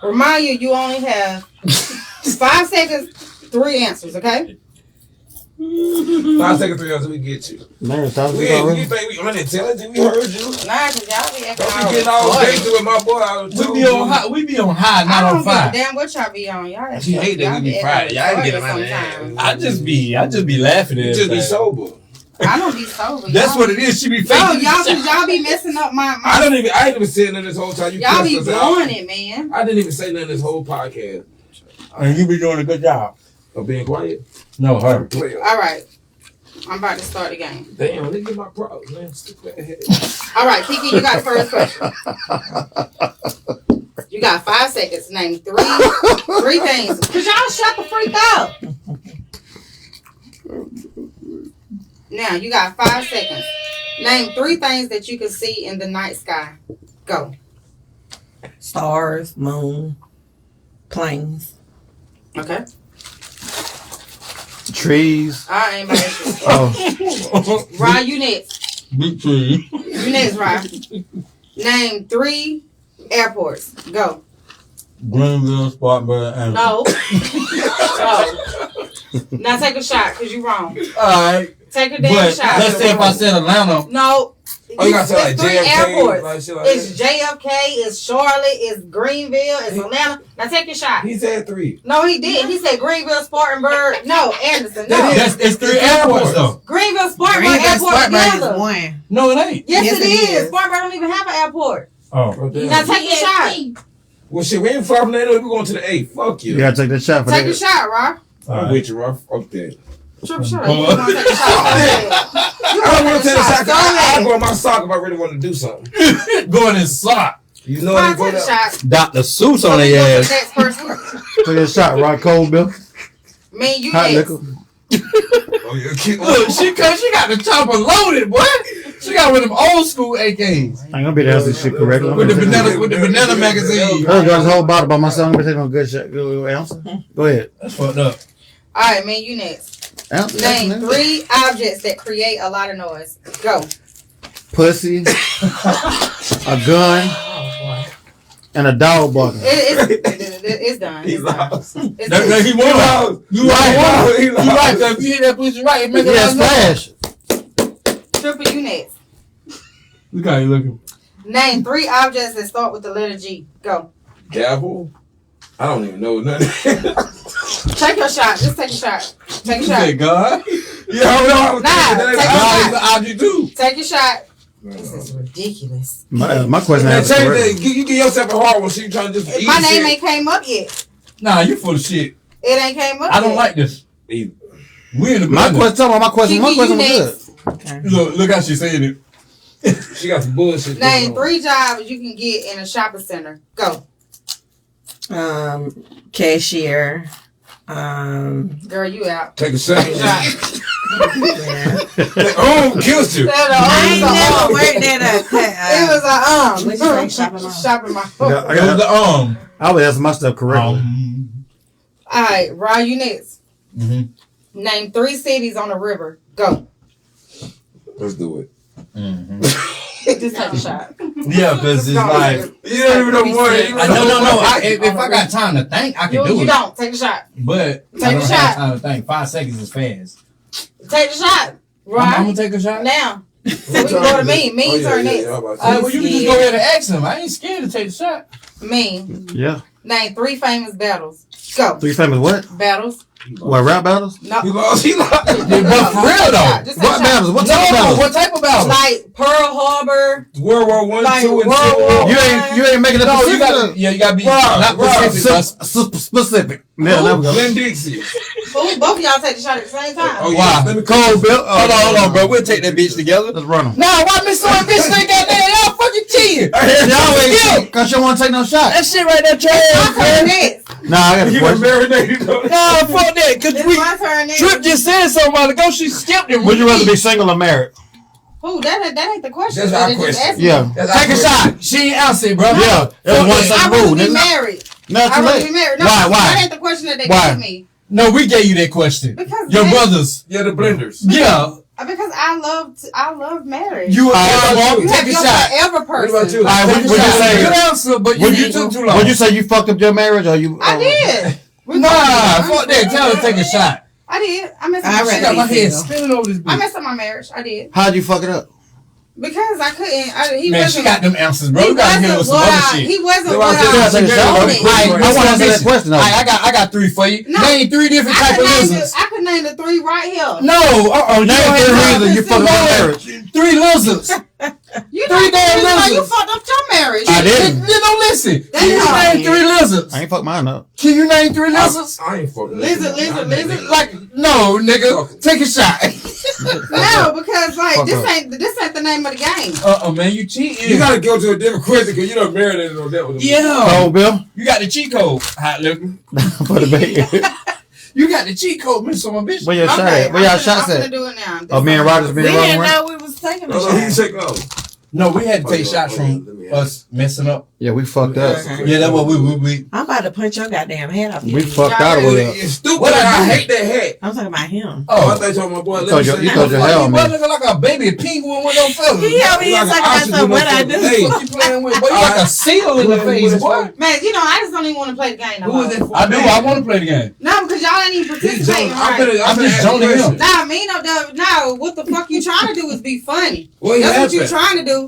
Remind you, you only have 5 seconds, 3 answers, okay? 5 seconds, 3 hours, we get you. Man, talk to We me ain't, already. you think we unintelligent? We heard you. Nah, because y'all be acting Don't be getting all retarded. gangster with my boy. I We be on high. We be on high, I not don't on give a fire. damn what y'all be on. Y'all She hate that y'all we be acting Friday. Y'all ain't getting retarded my ass. sometimes. I just be laughing at You just be everything. sober. I don't be sober. That's y'all. what it is. She be Yo, faking. y'all be messing up my I ain't even saying nothing this whole time. You y'all cussed be us out. blowing it, man. I didn't even say nothing this whole podcast. And you be doing a good job. Of being quiet. No, her. Player. All right. I'm about to start the game. Damn, let me get my props, man. Stick that head. All right, Kiki, you got the first question. You got 5 seconds. Name three things. Cause y'all shut the freak up. Now you got 5 seconds. Name 3 things that you can see in the night sky. Go. Stars, moon, planes. Okay. Trees. I ain't mad at you. Oh, Ryan, you next. Big tree. You next, Ryan. Name 3 airports. Go. Greenville, Spartanburg, and No. No. Now take a shot, cause you wrong. Alright. Take a damn But shot. let's say if I said Atlanta. No. Oh, you gotta say like It's 3 JFK, airports. like shit like It's that. JFK, it's Charlotte, it's Greenville, it's Atlanta. Now take your shot. He said 3. No, he did. He said Greenville, Spartanburg. No, Anderson. No. It's 3 airports though. Greenville, Spartanburg Greenville, airport Spartanburg together. is one. No, it ain't. Yes, Yes, it it is. is. Spartanburg don't even have an airport. Oh. Oh, damn. Now take your shot. Well, shit, we ain't far from that. We're going to the 8. Fuck you. you gotta take that shot for Take your that. shot, Rob. I'm with you, Rob. Fuck that. Trip, shut up. You want to take a shot? Go ahead. You I don't want to take a shot. Go I'll ahead. go on my sock if I really want to do something. Going in sock. You know Ryan, what I'm take a going shot. Dr. Seuss So on we their go to ass. the next person. Take that shot, right? Cold milk, Me and you hot next. liquor. Oh, yeah, keep Look, she got the chopper loaded, boy. She got one of them old school AKs I ain't gonna be able to answer this shit correctly. with the banana magazine. I got this whole bottle by myself. I'm gonna take a good shot. Good answer. Go ahead. That's fucked up. All right, man, you next. Answer. Name Answer. 3 objects that create a lot of noise. Go. Pussy, a gun, and a dog barking. It's done. He It's done. lost. It's That, done. he won. You right. You right. 'Cause if you hit that pussy right, it make a Yeah, lot of noise. splash. Triple, you next. Look how you looking. Name 3 objects that start with the letter G. Go. Gavel? I don't even know nothing. Take your shot. Just take a shot. Take a You shot. said God. Yeah, I know. Nah, take a God shot. is the object too. Take your shot. This is ridiculous. My question Man, is change correct. that. You give yourself a hard one. So you trying to just eat My name shit. ain't came up yet. Nah, you full of shit. It ain't came up I don't yet. like this. Either. We in the My blender. question. Tell me my question. My Kiki, question you was next. good. Look how she saying it. She got some bullshit. Name going on. 3 jobs you can get in a shopping center. Go. Cashier. Girl, you out. Take a shot. Take a shot. Yeah. Oh, killed you. I ain't never worked that It was What you say, shopping mall? shopping mall. I It was got. the I would answer my stuff correctly. All right, Ryan, you next. Mhm. Name 3 cities on the river. Go. Let's do it. Just take a shot. Yeah, because it's like You don't even know more. no. If I got time to think, I can do You it. don't. Take a shot. But Take I a don't shot. have time to think. 5 seconds is fast. Take a shot. I'm Right gonna take a shot. now. So we can go to me. Me turn next. Well, you can just go ahead and ask him. I ain't scared to take the shot. Me. Yeah. Name 3 famous battles. Go. 3 famous what? Battles. What rap battles? No. He lost. He lost. Yeah, but for real though. Just take a What shot. battles? What type of No, battles? what type of battle? Like Pearl Harbor. World War One, Like 2, and World War 2. You ain't making it No, you specific. gotta. Yeah, you gotta be Rob, not Rob, specific. Specific. Yeah, there we go. Glenn Dixie. Ooh, both of y'all take the shot at the same time. Oh, Why? yeah. Let me Cold Bill. Hold on, bro. We'll take that bitch together. Let's run them. Nah, why Miss Soy bitch think that there? Y'all fucking cheating. Y'all ain't cause you want to take no shot. That shit right there, My trash, turn man. next. Nah, I got a You were question. marinated. Nah, fuck that. Cause It's we my turn next. Trip just said something a while ago. She skipped it. Would you rather be single or married? Who? That ain't the question. That's our They just question. asked me. Yeah. Take a shot. She ain't answered, bro. Yeah. That's one I'd second rather rule, be nigga. married. Not I'd too rather be late. married. No, Why? that ain't the question that they Why? gave me. No, we gave you that question. Because Your they- brothers. Yeah, the blenders. Yeah. Because I love marriage. You you take have a your shot. forever person. What about you? All right, Take would a you shot. say? Good answer, but you took too long. Would you say you fucked up your marriage or you? I did. Nah, fuck that. Tell her to take a shot. I did. I messed up I'd my rather Got my marriage. head single. spinning over this I bitch. messed up my marriage. I did. How'd you fuck it up? Because I couldn't. He Man, she wasn't. got them answers, bro. He You gotta hit her with wasn't some what other I. shit. He wasn't That's what why I said I. take a shot. wanted. I want to answer that question. though. I got 3 for you. No. Name 3 different I type could of name lizards. I could name the 3 right here. No, Name you don't 3 have reasons you fucked up your marriage. 3 lizards. You 3 damn you lizards. fucked up your marriage. marriage. I didn't. You don't listen. That's Can you hard. name 3 lizards? I ain't fuck mine up. Can you name 3 lizards? I ain't fucking Lizard. Like, no, nigga. Take a shot. No, because like Fuck this up. ain't the name of the game. Man, you cheating. You gotta go to a different question because you don't marinated on that one. Yeah. Oh, Bill, You got the cheat code, hot liquor. for the bait. You got the cheat code, Miss on my bitch. Where your shot at? Where y'all shots I'm gonna at? do it now. Oh, me and Rogers been We didn't running. know we was taking a No, he shot. shake off. No, we had to take Oh, shots let from me us messing up. Yeah, we fucked up. Yeah, that's what we. I'm about to punch your goddamn head off. We you. fucked out of it. It's stupid. What I I do? hate that hat. I'm talking about him. Oh, I Oh, thought you talking about boy. You Let thought me your- say you that. thought your hair on me. boy looking like a baby penguin with no feathers. He over here Like talking an about oxygen something. What I motherfucker. do? Hey, What you playing with? Boy, you like a seal in the face, boy. Man, you know, I just don't even want to play the game no Who is more. that for? I do. I want to play the game. No, because y'all ain't even participating right. I'm just joining him. Nah, me no, what the fuck you trying to do is be funny. What That's what you happened? trying to do.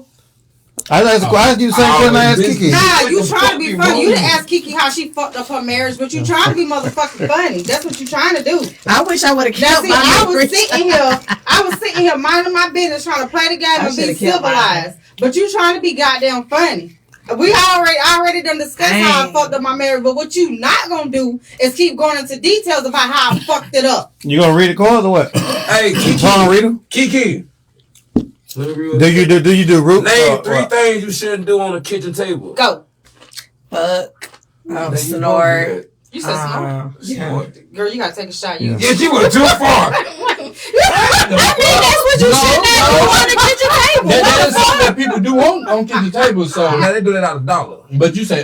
I asked you the same question I asked Kiki. Nah, What you the trying fuck to be you funny. You wrong? didn't ask Kiki how she fucked up her marriage, but you trying to be motherfucking funny. That's what you trying to do. I wish I would have Now, kept see, my I was memories. sitting here minding my business, trying to play the game I and be shoulda kept mine. civilized. But you trying to be goddamn funny. We already done discussed how I Dang. fucked up my marriage, but what you not gonna do is keep going into details about how I fucked it up. You gonna read the cards or what? Hey, You trying to read them? Kiki. Do you do root? Name 3 things you shouldn't do on a kitchen table. Go. Fuck. There you Snort. go. You said smart. Yeah. Girl, you gotta take a shot. You. Yeah, she went too far. That's what you should not do on the kitchen table. That is something that people do on kitchen tables. So, Now they do that out of $1. but you say,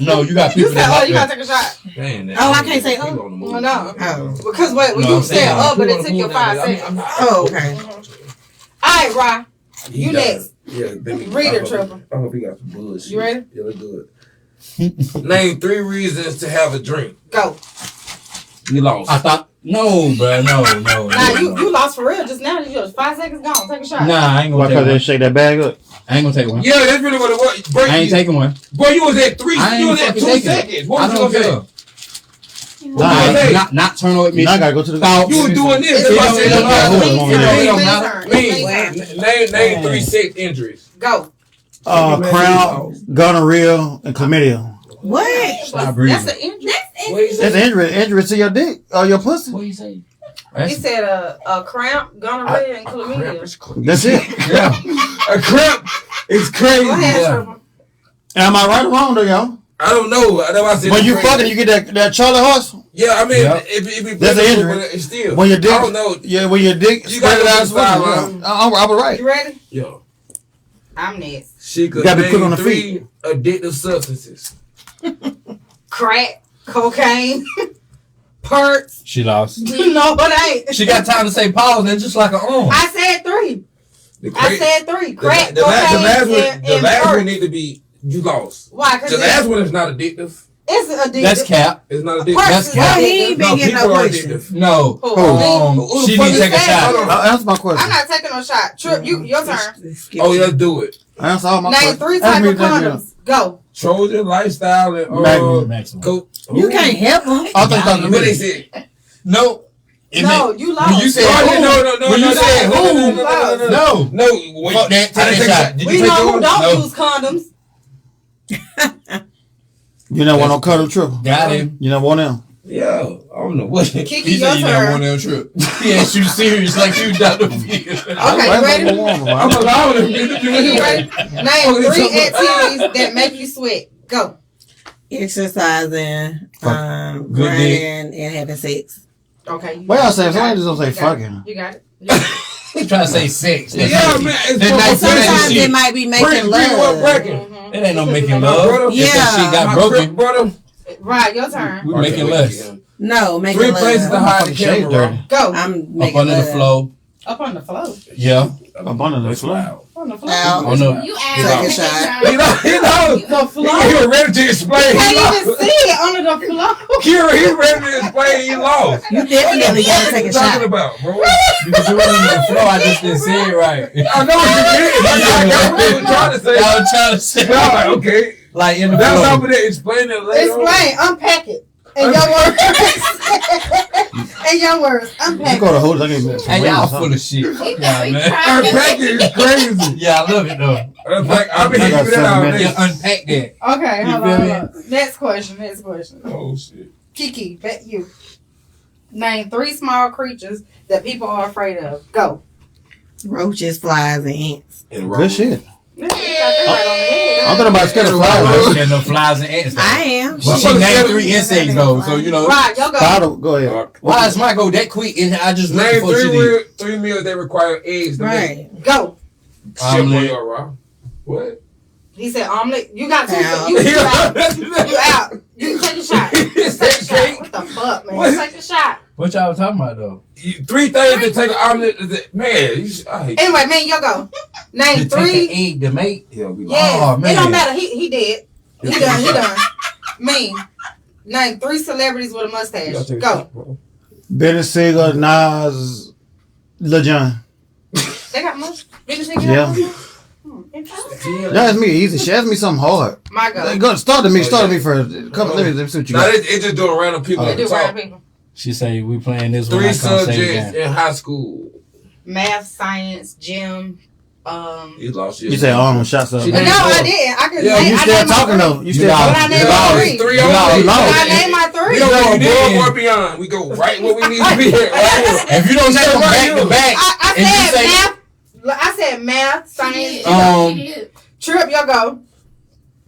no, you got You people said, that oh, like you that. gotta take a shot. Damn, Oh, I can't say, he oh. on the move. Oh, no. Oh. Because wait, when No, you I'm said saying, but it took you 5 seconds. Oh, okay. Alright, Rod. He You got next. it. Yeah, baby. Read it, I hope- Triple. I hope he got some bullshit. You ready? Yeah, let's do it. Name 3 reasons to have a drink. Go. You lost. I thought, no, bro, no. Nah, you lost for real just now. You just 5 seconds gone. Take a shot. Nah, I ain't Why? gonna Cause take they one. shake that bag up. I ain't gonna take one. Yeah, that's really what it was. Bro, I ain't taking one. Boy, you was at 3. I You ain't was at 2 fucking taking seconds. it. What I was you don't gonna care. say? Nah, Not turn on me. now I gotta go to the. Thought- You was doing this. It's That's why I Lee's said turn. no. It's Lee's It turn. don't It's matter. Lee's turn. It's Lee's turn. Name 3 sex injuries. Go. Crown, gonorrhea, and chlamydia. What? Stop breathing. That's an injury. What you That's say? injury to your dick or your pussy. What you say? He said a cramp, gonorrhea, and chlamydia. That's it. Yeah. A cramp is crazy. Go ahead, Yeah. Triple. Am I right or wrong though, y'all? I don't know. That's why I said When it's you crazy. fucking, you get that Charlie horse. Yeah, I mean, Yeah. if be That's an injury. but it's still. When your dick, I don't know. yeah, when your dick You spread gotta it go out. to the sideline. I was right. You ready? Yo, I'm next. she could You gotta be name quick on the 3 addictive substances. Crack, cocaine, perks. She lost. No, it ain't. She got time to say pause and just like an on. I said 3. The I said 3. Crack, the last cocaine, one, and the last one perks. need to be you lost. Why? Because The last one is not addictive. it's addictive. That's cap. It's not addictive. Perks That's is cap. He addictive. ain't been No, getting people no are pussy. addictive. No. Who? She Who need to the take a fuck shot. is that? Answer my question. I'm not taking no shot. Trip, your turn. Oh, yeah, do it. Answer all my Name questions. 3 Ask type me of that, yeah. condoms. Go. Trojan lifestyle and Magnum. coke. You can't help him. I thought you What they me. said? No. It No, meant- you lost. When you said No, who, no, when you said who, no. no. Wait, Fuck that. I didn't Take a take shot. Did We you take know who yours? don't No. use condoms. You never want no cuddle triple. Got him. You never want them. Yeah, I don't know what. Kiki, He your said you never turn. went on a trip. He asked you serious like you Dr. Phil. Okay, you ready? I'm allowing him to do You ready? it. Name 3 activities that make you sweat. Go. Exercising, Good running, and having sex. Okay. What y'all saying? Somebody just don't say You got it. fucking. You got it. You got it. He trying to say sex. That's Yeah, it. man. That And 1990 sometimes shit. it might be making What love. breaking? It ain't no making My love. brother- If that shit got My broken, brother. Right, your turn. we making less. No, making 3 love. places to hide the Shade camera. dirty. Go. I'm Up making under the love. flow. Up on the floor. Yeah. Up under the floor. Wow. On the floor. Out. On the You Take a asked. shot. He knows. The floor. He was ready to explain. He Can't lost. even see it under the floor. Kira, he's ready to explain. He lost. You definitely gotta take a What you talking shot. about, bro? You can do it on the floor. I just didn't say it right. I know what you did. I got what you were trying to say. I was trying to say I was like, okay. like in the That's flow. over there. Explain it later. on. Explain. Unpack it. In your words. In your words. You Unpack go it. to hold. I need Hey, y'all full of shit. Fuck y'all, man. Unpack it is crazy. Yeah, I love it though. Like, I've been I got hitting that 7 all minutes. day. Yeah, unpack that. Okay, You hold feel on. me? Hold on. Next question. Oh shit. Kiki, bet you. Name 3 small creatures that people are afraid of. Go. Roaches, flies, and ants. And Good shit. You got that right on the head. I'm talking about scared of flies. She had no flies and ants. I am. But she named 3 insects though, so you know. Right, y'all go. Bottle, go ahead. Why does mine go that quick? And I just looked Name before she did. 3 meals that require eggs to make. Right. Go. Shit, Omelet. boy, raw. What? He said omelet. You got 2. Ow. You out. You out. You take a shot. Is Take a that shot. What the fuck, man? What? Take a shot. What y'all talking about though? 3 things that take an omelet. Man, I hate Anyway, man, y'all go. Name To 3. take an egg to make. Yeah, we Yeah, Oh, it man. don't matter. He did. He done. Me. Name 3 celebrities with a mustache. Go. Benny Siegel, Nas, Lil Jon. They got mustache. Yeah. That's me easy. She asked me something hard. My God. Go start to me first. Come, let me see what you Nah, got. it's just doing random people They at the do top. random people. She say we playing this one. 3 I can't say subjects again. in high school. Math, science, gym. You lost your. You say shots up. She No, named I four. didn't. I could. Yeah, you I still named my talking 3. though. You still lost. But I talking. named You my lost. 3. 3 You only. lost. But I named my 3. We don't Yeah, go you did. above or beyond. We go right where we need to be at. Right here. If you don't take them back to back, I and you said say math. I said math, science. Trip, y'all go.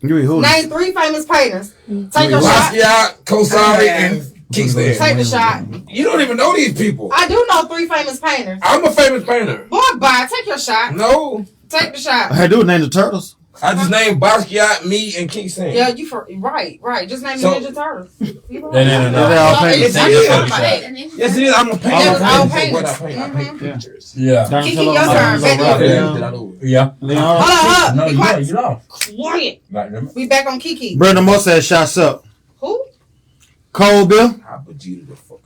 You eat who? Name 3 famous painters. Take your shot. Basquiat, Kosari, and Kickstand. Take the shot. You don't even know these people. I do know 3 famous painters. I'm a famous painter. Boy, bye. Take your shot. No, Take the shot. I do name the turtles. I just named Basquiat, me, and Kickstand. Yeah, you for right. Just name So- the Ninja Turtles. You right. They all No, paint. it's- Yes, it is. I'm a painter. That was all I paint what I painters. paint. I paint pictures. yeah, Kiki, your turn. Back up. yeah. Hold on. No, Be you quiet. lost. Quiet. Like them. We back on Kiki. Brandon Moore said shots up. Who? Cole Bill. I put you to the fuck.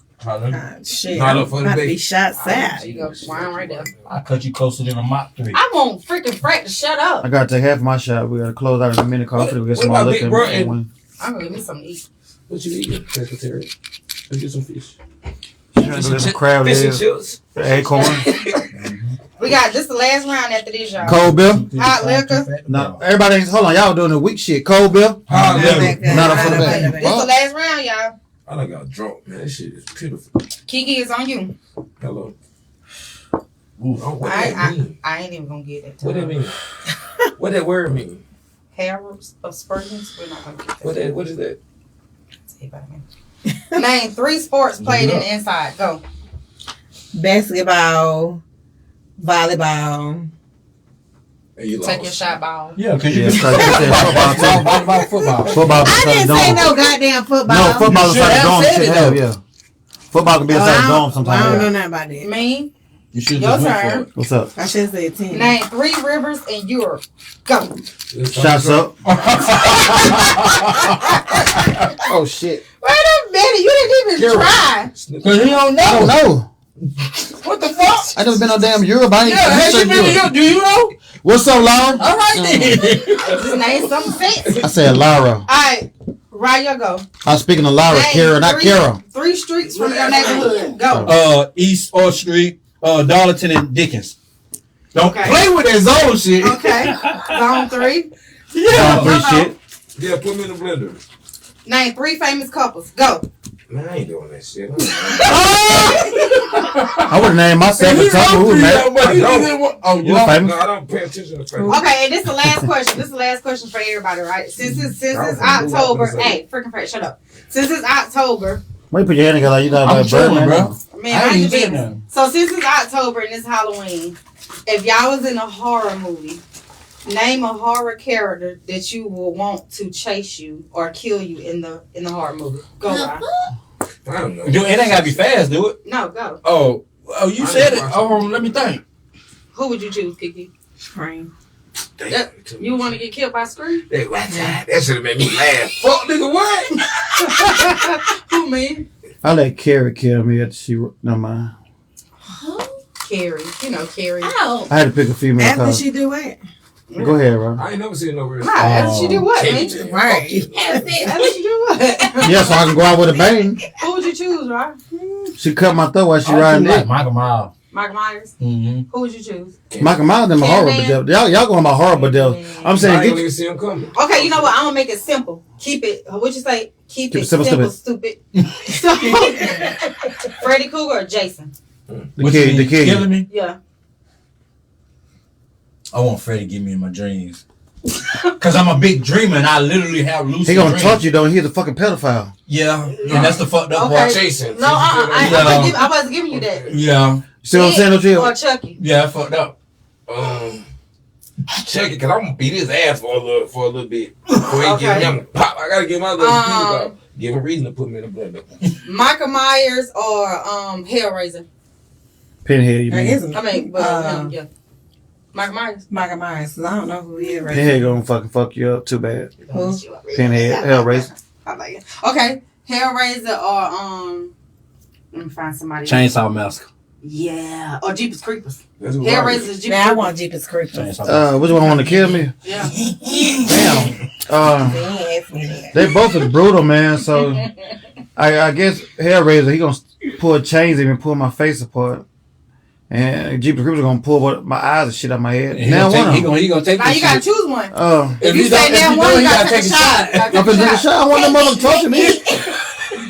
Shit. Not up for the About to bait. be shot There sad. you go. Wine right there. I cut you closer than a Mach 3. I want freaking Frat to shut up. I gotta take half my shot. We gotta close out in a minute. Cause we get some What more about liquor. Big Bro and and- win. I'm gonna give me something to eat. What you eating, Secretary? Let's get some fish. Some crab Fish and legs, chips. acorn. We got this the last round after this, y'all. Cole Bill. Hot liquor. No, everybody, hold on. Y'all doing the weak shit. Cole Bill. Hot liquor. Not a for the back. This the last round, y'all. I done got drunk, man. That shit is beautiful. Kiki is on you. Hello. Ooh. Oh, what that mean? I ain't even gonna get it. What that mean? What that word mean? Hair aspersions. We're not gonna get that. What is that? Say about me. Name 3 sports played in the inside. Go. Basketball, volleyball. Hey, you Take your lost. shot ball. Yeah, because Yeah, you so you said football too. What about football? Football. I didn't say dome. no goddamn football. No, football is You like should dome have shit. said it, Have, though. yeah. Football can be a Oh, size I dome don't know sometimes. Yeah. nothing about that. Me. You should Your just went for turn. it. What's up? I should say 10. Name 3 rivers in Europe. Go. Shots up. Oh shit. Wait a minute. You didn't even try. Because you don't I don't know. know. What the fuck? I never been on damn Europe. I ain't Yeah, has you researched been to Europe. Europe? Do you know? What's up, Laura? All right then. Just name something fancy. I said Laura. All right. Right, you go. I was speaking of Laura, Name Kara, not 3 Kara. 3 streets from your neighborhood. Go. East Orchard Street, Darlington and Dickens. Don't Okay. play with that zone shit. Okay. Zone 3. Yeah. Free shit. Yeah, put me in the blender. Name 3 famous couples. Go. Man, I ain't doing that shit. I would have named myself a couple. Who man? Oh, you Who's know? famous? No, I don't pay attention to famous. Okay, and this is the last question. This is the last question for everybody, right? Since it's October. Hey, freaking Fred, shut up. Since it's October, Why you put your hand together like you got I'm like chilling, Birdman? bro. man, I I ain't just saying been. nothing. So since it's October and it's Halloween, if y'all was in a horror movie, name a horror character that you will want to chase you or kill you in the horror movie. Go, Ryan. I don't know. Dude, it ain't gotta be fast, do it. No, go. Oh, you I said ain't it. watching. Oh, let me think. Who would you choose, Kiki? Scream. That- You want to get killed by Scream? That should have made me laugh. Fuck, nigga, what? Who, me? I let Carrie kill me after she. No mind. Carrie. You know Carrie. Ow. I had to pick a female. After Cause. she do what? Go ahead, bro. I ain't never seen no real. Nah, after she do what, man? Right. After she do what? Yeah, so I can go out with a bang. Who would you choose, right? She cut my throat while she I riding do like it. Michael Myers. Michael Myers. Mm-hmm. Who would you choose? Michael Myers them a horrible devil. Y'all going about horrible devil. I'm I saying ain't get gonna even see him coming. Okay, you know what? I'm gonna make it simple. Keep it. What you say? Keep it simple, simple, stupid. So, Freddy Krueger or Jason? the kid. Killing me? Yeah. I want Freddy to get me in my dreams. Cause I'm a big dreamer and I literally have lucid He gonna dreams. touch you though. He's a fucking pedophile. Yeah, and that's the fucked up Okay. part. Jason. No, I Yeah. wasn't giving you that. Yeah, See what I'm saying, It no or Chucky. yeah, fucked up. Check it, cause I'm gonna beat his ass for a little bit. Before he Okay. give him pop. I gotta get my little beat up. Give him a reason to put me in the blood. Michael Myers or Hellraiser. Pinhead, you I mean? guess I mean, yeah. Michael Myers. Michael Myers. 'Cause I don't know who he is right Pinhead gonna fucking fuck you up too bad. Who? Pinhead, Hellraiser. I like it. Okay, Hellraiser or let me find somebody. Chainsaw Massacre. Yeah, or Jeepers Creepers. That's what Hellraiser is Jeepers. now. I want Jeepers Creepers. Chainsaw Which one want to kill me? Yeah. Damn. They asked me that. They both is brutal, man. So I guess Hellraiser, he gonna pull chains and pull my face apart. And Jeepers Creepers gonna pull my eyes and shit out my head. He Now gonna one take, he gonna take Now this you gotta shit. choose one. if You say that one, you gotta take a shot. I'm finna take a shot. I want them mother touching me.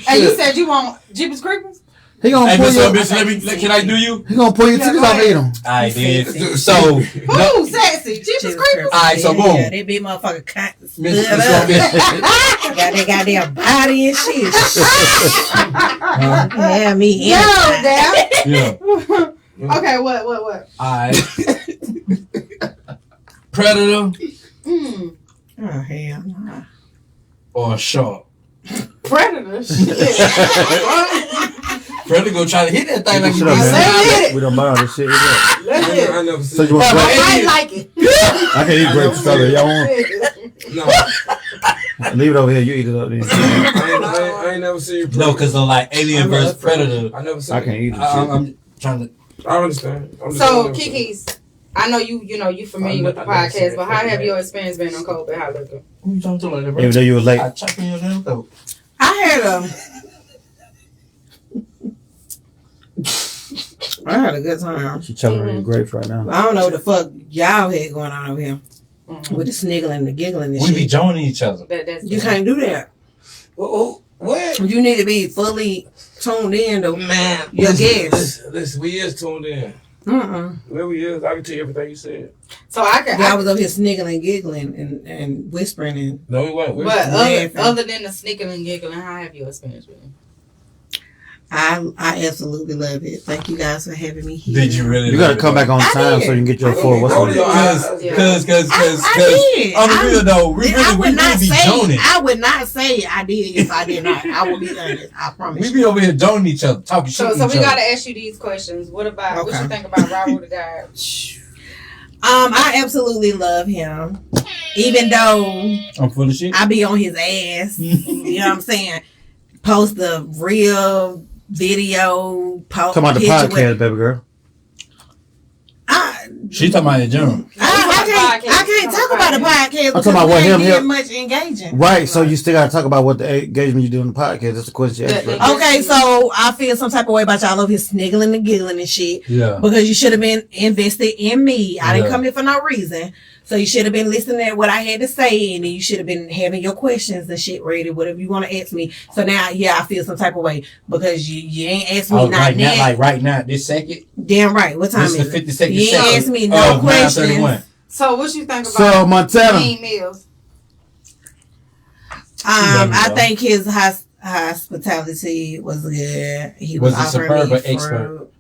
And you said you want Jeepers Creepers? He gonna Hey, pull bitch, can I do you? He gonna pull your titties off and eat them. I did. Sexy. So, Who? Sexy. Jeepers Creepers? Alright, so boom. Yeah, they be motherfucking Miss- stood Miss- up. Miss- Got their goddamn body and shit. Yeah, me. Yo, anytime. damn. yeah. Okay, what? Alright. Predator Mm. Oh, hell no. or shark? Predator. Shit. Predator gonna try to hit that thing like Shut you up, did. man. We don't buy all this shit. Let's hit it. I never So seen. you want I grape? might like it. I can't eat grape strawberry. Y'all want? No, Leave it over here. You eat it up then. I ain't never seen. No, because of like Alien versus Predator. I never seen. I can't eat it. I'm trying to. I understand. I'm just So, saying. Kiki's, I know you familiar with the podcast, but how have your experience been on Cold Bed Hot Liquor? Who you talking to like that, bro? Even though you was late. I chop in your damn throat. I had a good time. She choking on your grapes right now. I don't know what the fuck y'all had going on over here with the sniggling and the giggling and We be shit. joining each other. That's You can't do that. What? You need to be fully tuned in to Man, your listen, guests. listen, we is tuned in. Where we is, I can tell you everything you said. So I can. I was over here sniggling, giggling, and whispering. And No, we weren't. But laughing. other than the sneaking and giggling, how have your experience been? I absolutely love it. Thank you guys for having me here. Did you really? You gotta come back on I time did. so you can get your I full. did. What's on it? Cause, I did. on the real though, we I would really not be say. joning. I would not say I did if I did not. I will be honest. I promise. We you. be over here joning each other, talking shit. So to we each other. gotta ask you these questions. What about what you think about Raul the guy? I absolutely love him, even though I'm full of shit. I be on his ass. You know what I'm saying? Post the real video. Talking about the podcast, baby girl. She talking about in general. I can't talk about the podcast I'm because talking about we what ain't him getting much engaging. Right, so you still gotta talk about what the engagement you do in the podcast. That's the question you asked. Right? Okay, so I feel some type of way about y'all over here sniggling and giggling and shit. Yeah. Because you should have been invested in me. I didn't Yeah. come here for no reason. So you should have been listening to what I had to say, and then you should have been having your questions and shit ready, whatever you want to ask me. So now, yeah, I feel some type of way because you ain't asked me not right now, now. like right now, this second. Damn right. What time This is the it? 52nd You ain't second asked me no of questions. 9:31. So what you think about So Montana. Mean Mills? I think his hospitality was good. He was, Was it offering superb me or expert? fruit.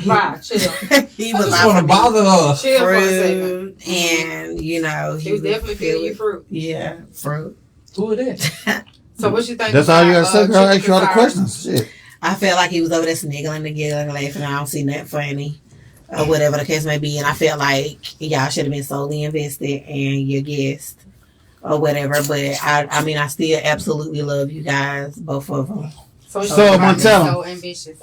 Bye, chill. He was just want to offering me bother her. Chill for a second. fruit, and you know He was definitely feeding you fruit. Yeah, fruit. Who is that? So what you think? That's all you gotta say, girl. Chicken Ask you all the Fire? questions. Shit. I felt like he was over there sniggling and giggling and laughing. I don't see nothing funny. Or whatever the case may be. And I felt like y'all should have been solely invested in your guest or whatever. But I mean, I still absolutely love you guys, both of them. So Montana. So ambitious.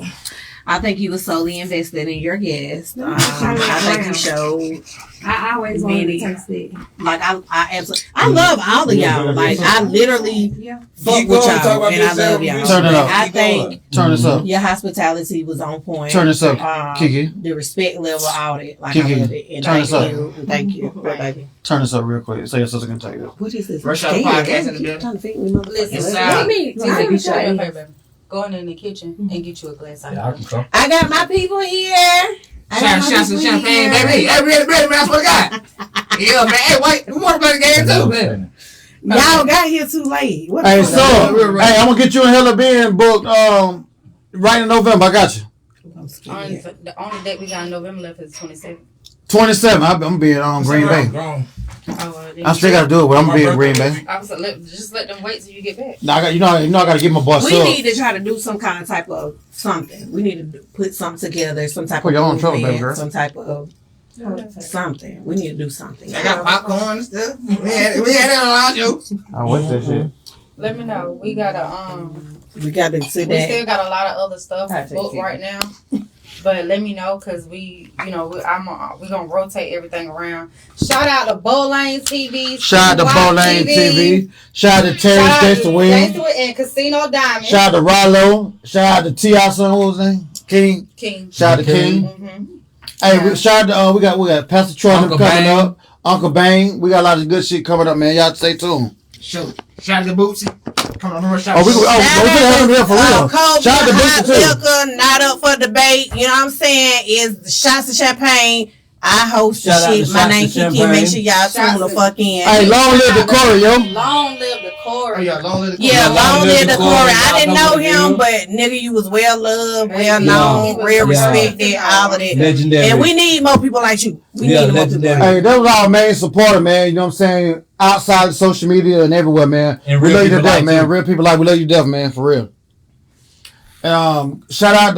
I think you were solely invested in your guest. I think you showed. I always wanted to taste it. Like I absolutely, I love all of y'all. Like I literally fuck Keep with going, talk y'all, about and I yourself. love y'all. Turn it up. I think Turn this up. your hospitality was on point. Turn this up, Kiki. The respect level, all that. Like Kiki, I love it. And turn this up. Thank you. Baby. Turn this up real quick. So your sister can take this. What is this? Rush Hour Podcast in the building. Trying to feed me, motherfucker. Listen, loud. Go in the kitchen and get you a glass of water. I got my people here. Shots of champagne, baby. Hey, ready, man. I swear to God. Yeah, man. Hey, wait. We want to play the game, too, man. Y'all got here too late. What Hey, the so fuck? hey, I'm gonna get you in Hella Being booked right in November. I got you. The only date we got in November left is 27th. 27. I'm being Green Bay. Grown. I still gotta do it, but I'm gonna be in Green Bay. I was like, just let them wait till you get back. Now I got I gotta get my boss We up. need to try to do some kind of type of something. We need to put something together, some type Put of your own trouble, movement, baby girl. some type of something. We need to do something. I got popcorn and stuff. We had that on our show. I wish that shit. Let me know. We gotta We got to sit we there. still got a lot of other stuff I take booked it. right now. But let me know because we gonna rotate everything around. Shout out to Bowlane TV. Shout out to Bowlane TV. Shout out to Terry Shout out Gangsta to Wing. Gangsta Wing and Casino Diamond. Shout out to Rollo. Shout out to T.I. son, what was his name? King. King. Shout out to King. Mm-hmm. Hey, shout out to we got Pastor Troy Uncle coming Bang. up. Uncle Bang. We got a lot of good shit coming up, man. Y'all stay tuned. Show. Shout out to Bootsy. Come on, remember, shout Oh, out we to have him here for real. Cold Shout out to beer, Booster hot too. liquor, not up for debate. You know what I'm saying? Is the Shots of Champagne. I host the Shout out shit. to My Shots name of Kiki. Champagne. Make sure y'all tune the Shots fuck in. Hey, long live the Corey, yo. Long live the Corey. Oh, yeah, long live the Yeah, long live the Corey. I didn't know Y'all know him, what but nigga, you was well loved, well Yeah. known, real Yeah. respected, all of that. Legendary. And we need more people like you. We Yeah, need more people. legendary. Like Hey, that was our main supporter, man. You know what I'm saying? Outside of social media and everywhere, man. And We real love you to people death, like man. you. Real people like we love you to death, man. For real. Shout out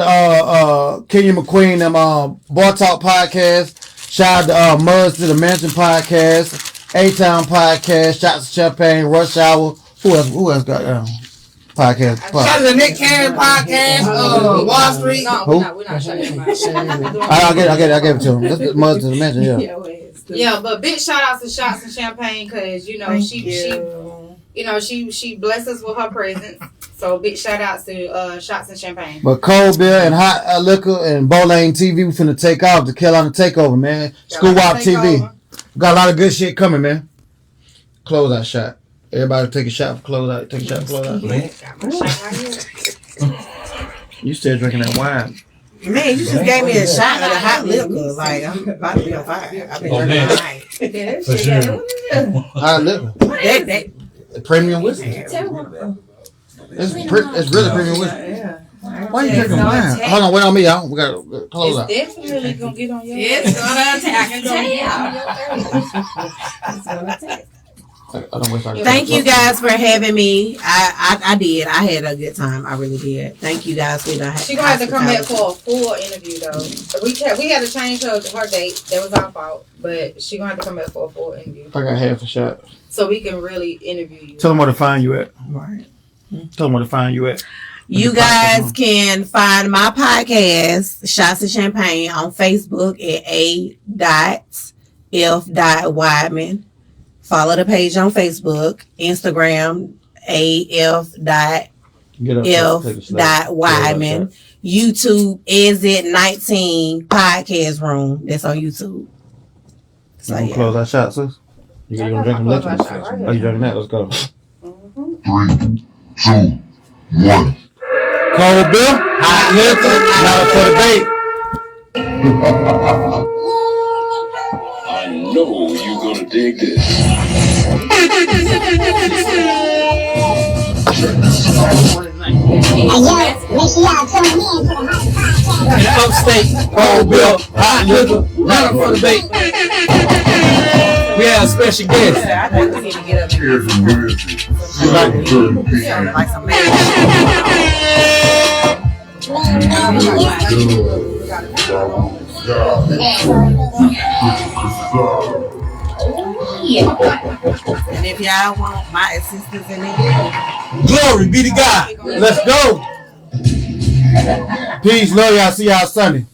to Kenya McQueen, them Bar Talk podcast. Shout out to Muzz to the Mansion podcast, A-Town podcast, Shots of Champagne, Rush Hour. Who else got podcast? Shout out to the Nick Cannon podcast, Wall Street. No, Who? we're not shutting him out. I get it to him. That's Muzz to the Mansion, yeah. Yeah, but big shout outs to Shots and Champagne because she blessed us with her presence. So big shout outs to Shots and Champagne. But cold beer and hot liquor and Bowlane TV, we finna take off the Carolina Takeover, man. School Wop TV. Got a lot of good shit coming, man. Close out shot. Everybody take a shot for close out. Take a shot for close out. You still drinking that wine. man, you just gave me a shot of the hot liquor. Like I'm about to be on fire. I've been drinking all night. For sure. Hot liquor. That Premium whiskey. It's really premium whiskey. Why you drinking wine? Hold on, wait on me, y'all. We gotta close out. It's definitely gonna get on your It's gonna attack. I can tell you. Thank you guys for having me. I did. I had a good time. I really did. Thank you guys for the She gonna have to come back for a full interview though. We had to change her date. That was our fault, but she gonna have to come back for a full interview I got half a shot. so we can really interview you. Tell them where to find you at. Right. Tell them where to find you at. You guys can find my podcast, Shots of Champagne, on Facebook at a.f.wyman. Follow the page on Facebook, Instagram, af.f.wyman. YouTube is it 19 podcast room. That's on YouTube. So, You gonna yeah. close our shot, sis? You gonna drink them liquor? Close our shot right Oh, you drinking that? Let's go. 3, 2, 1. Cold beer, hot liquor, not for the bait. I know you're gonna dig this. Hey, yo, make sure y'all tune in to the Hype Podcast. Upstate, cold beer, hot liquor, not for the bait. We have a special guest. I think we need to get up Every Wednesday, 7:30 p.m. like some man. And if y'all want my assistance in it, Glory be to God. Let's go. Peace, love y'all. See y'all Sunday.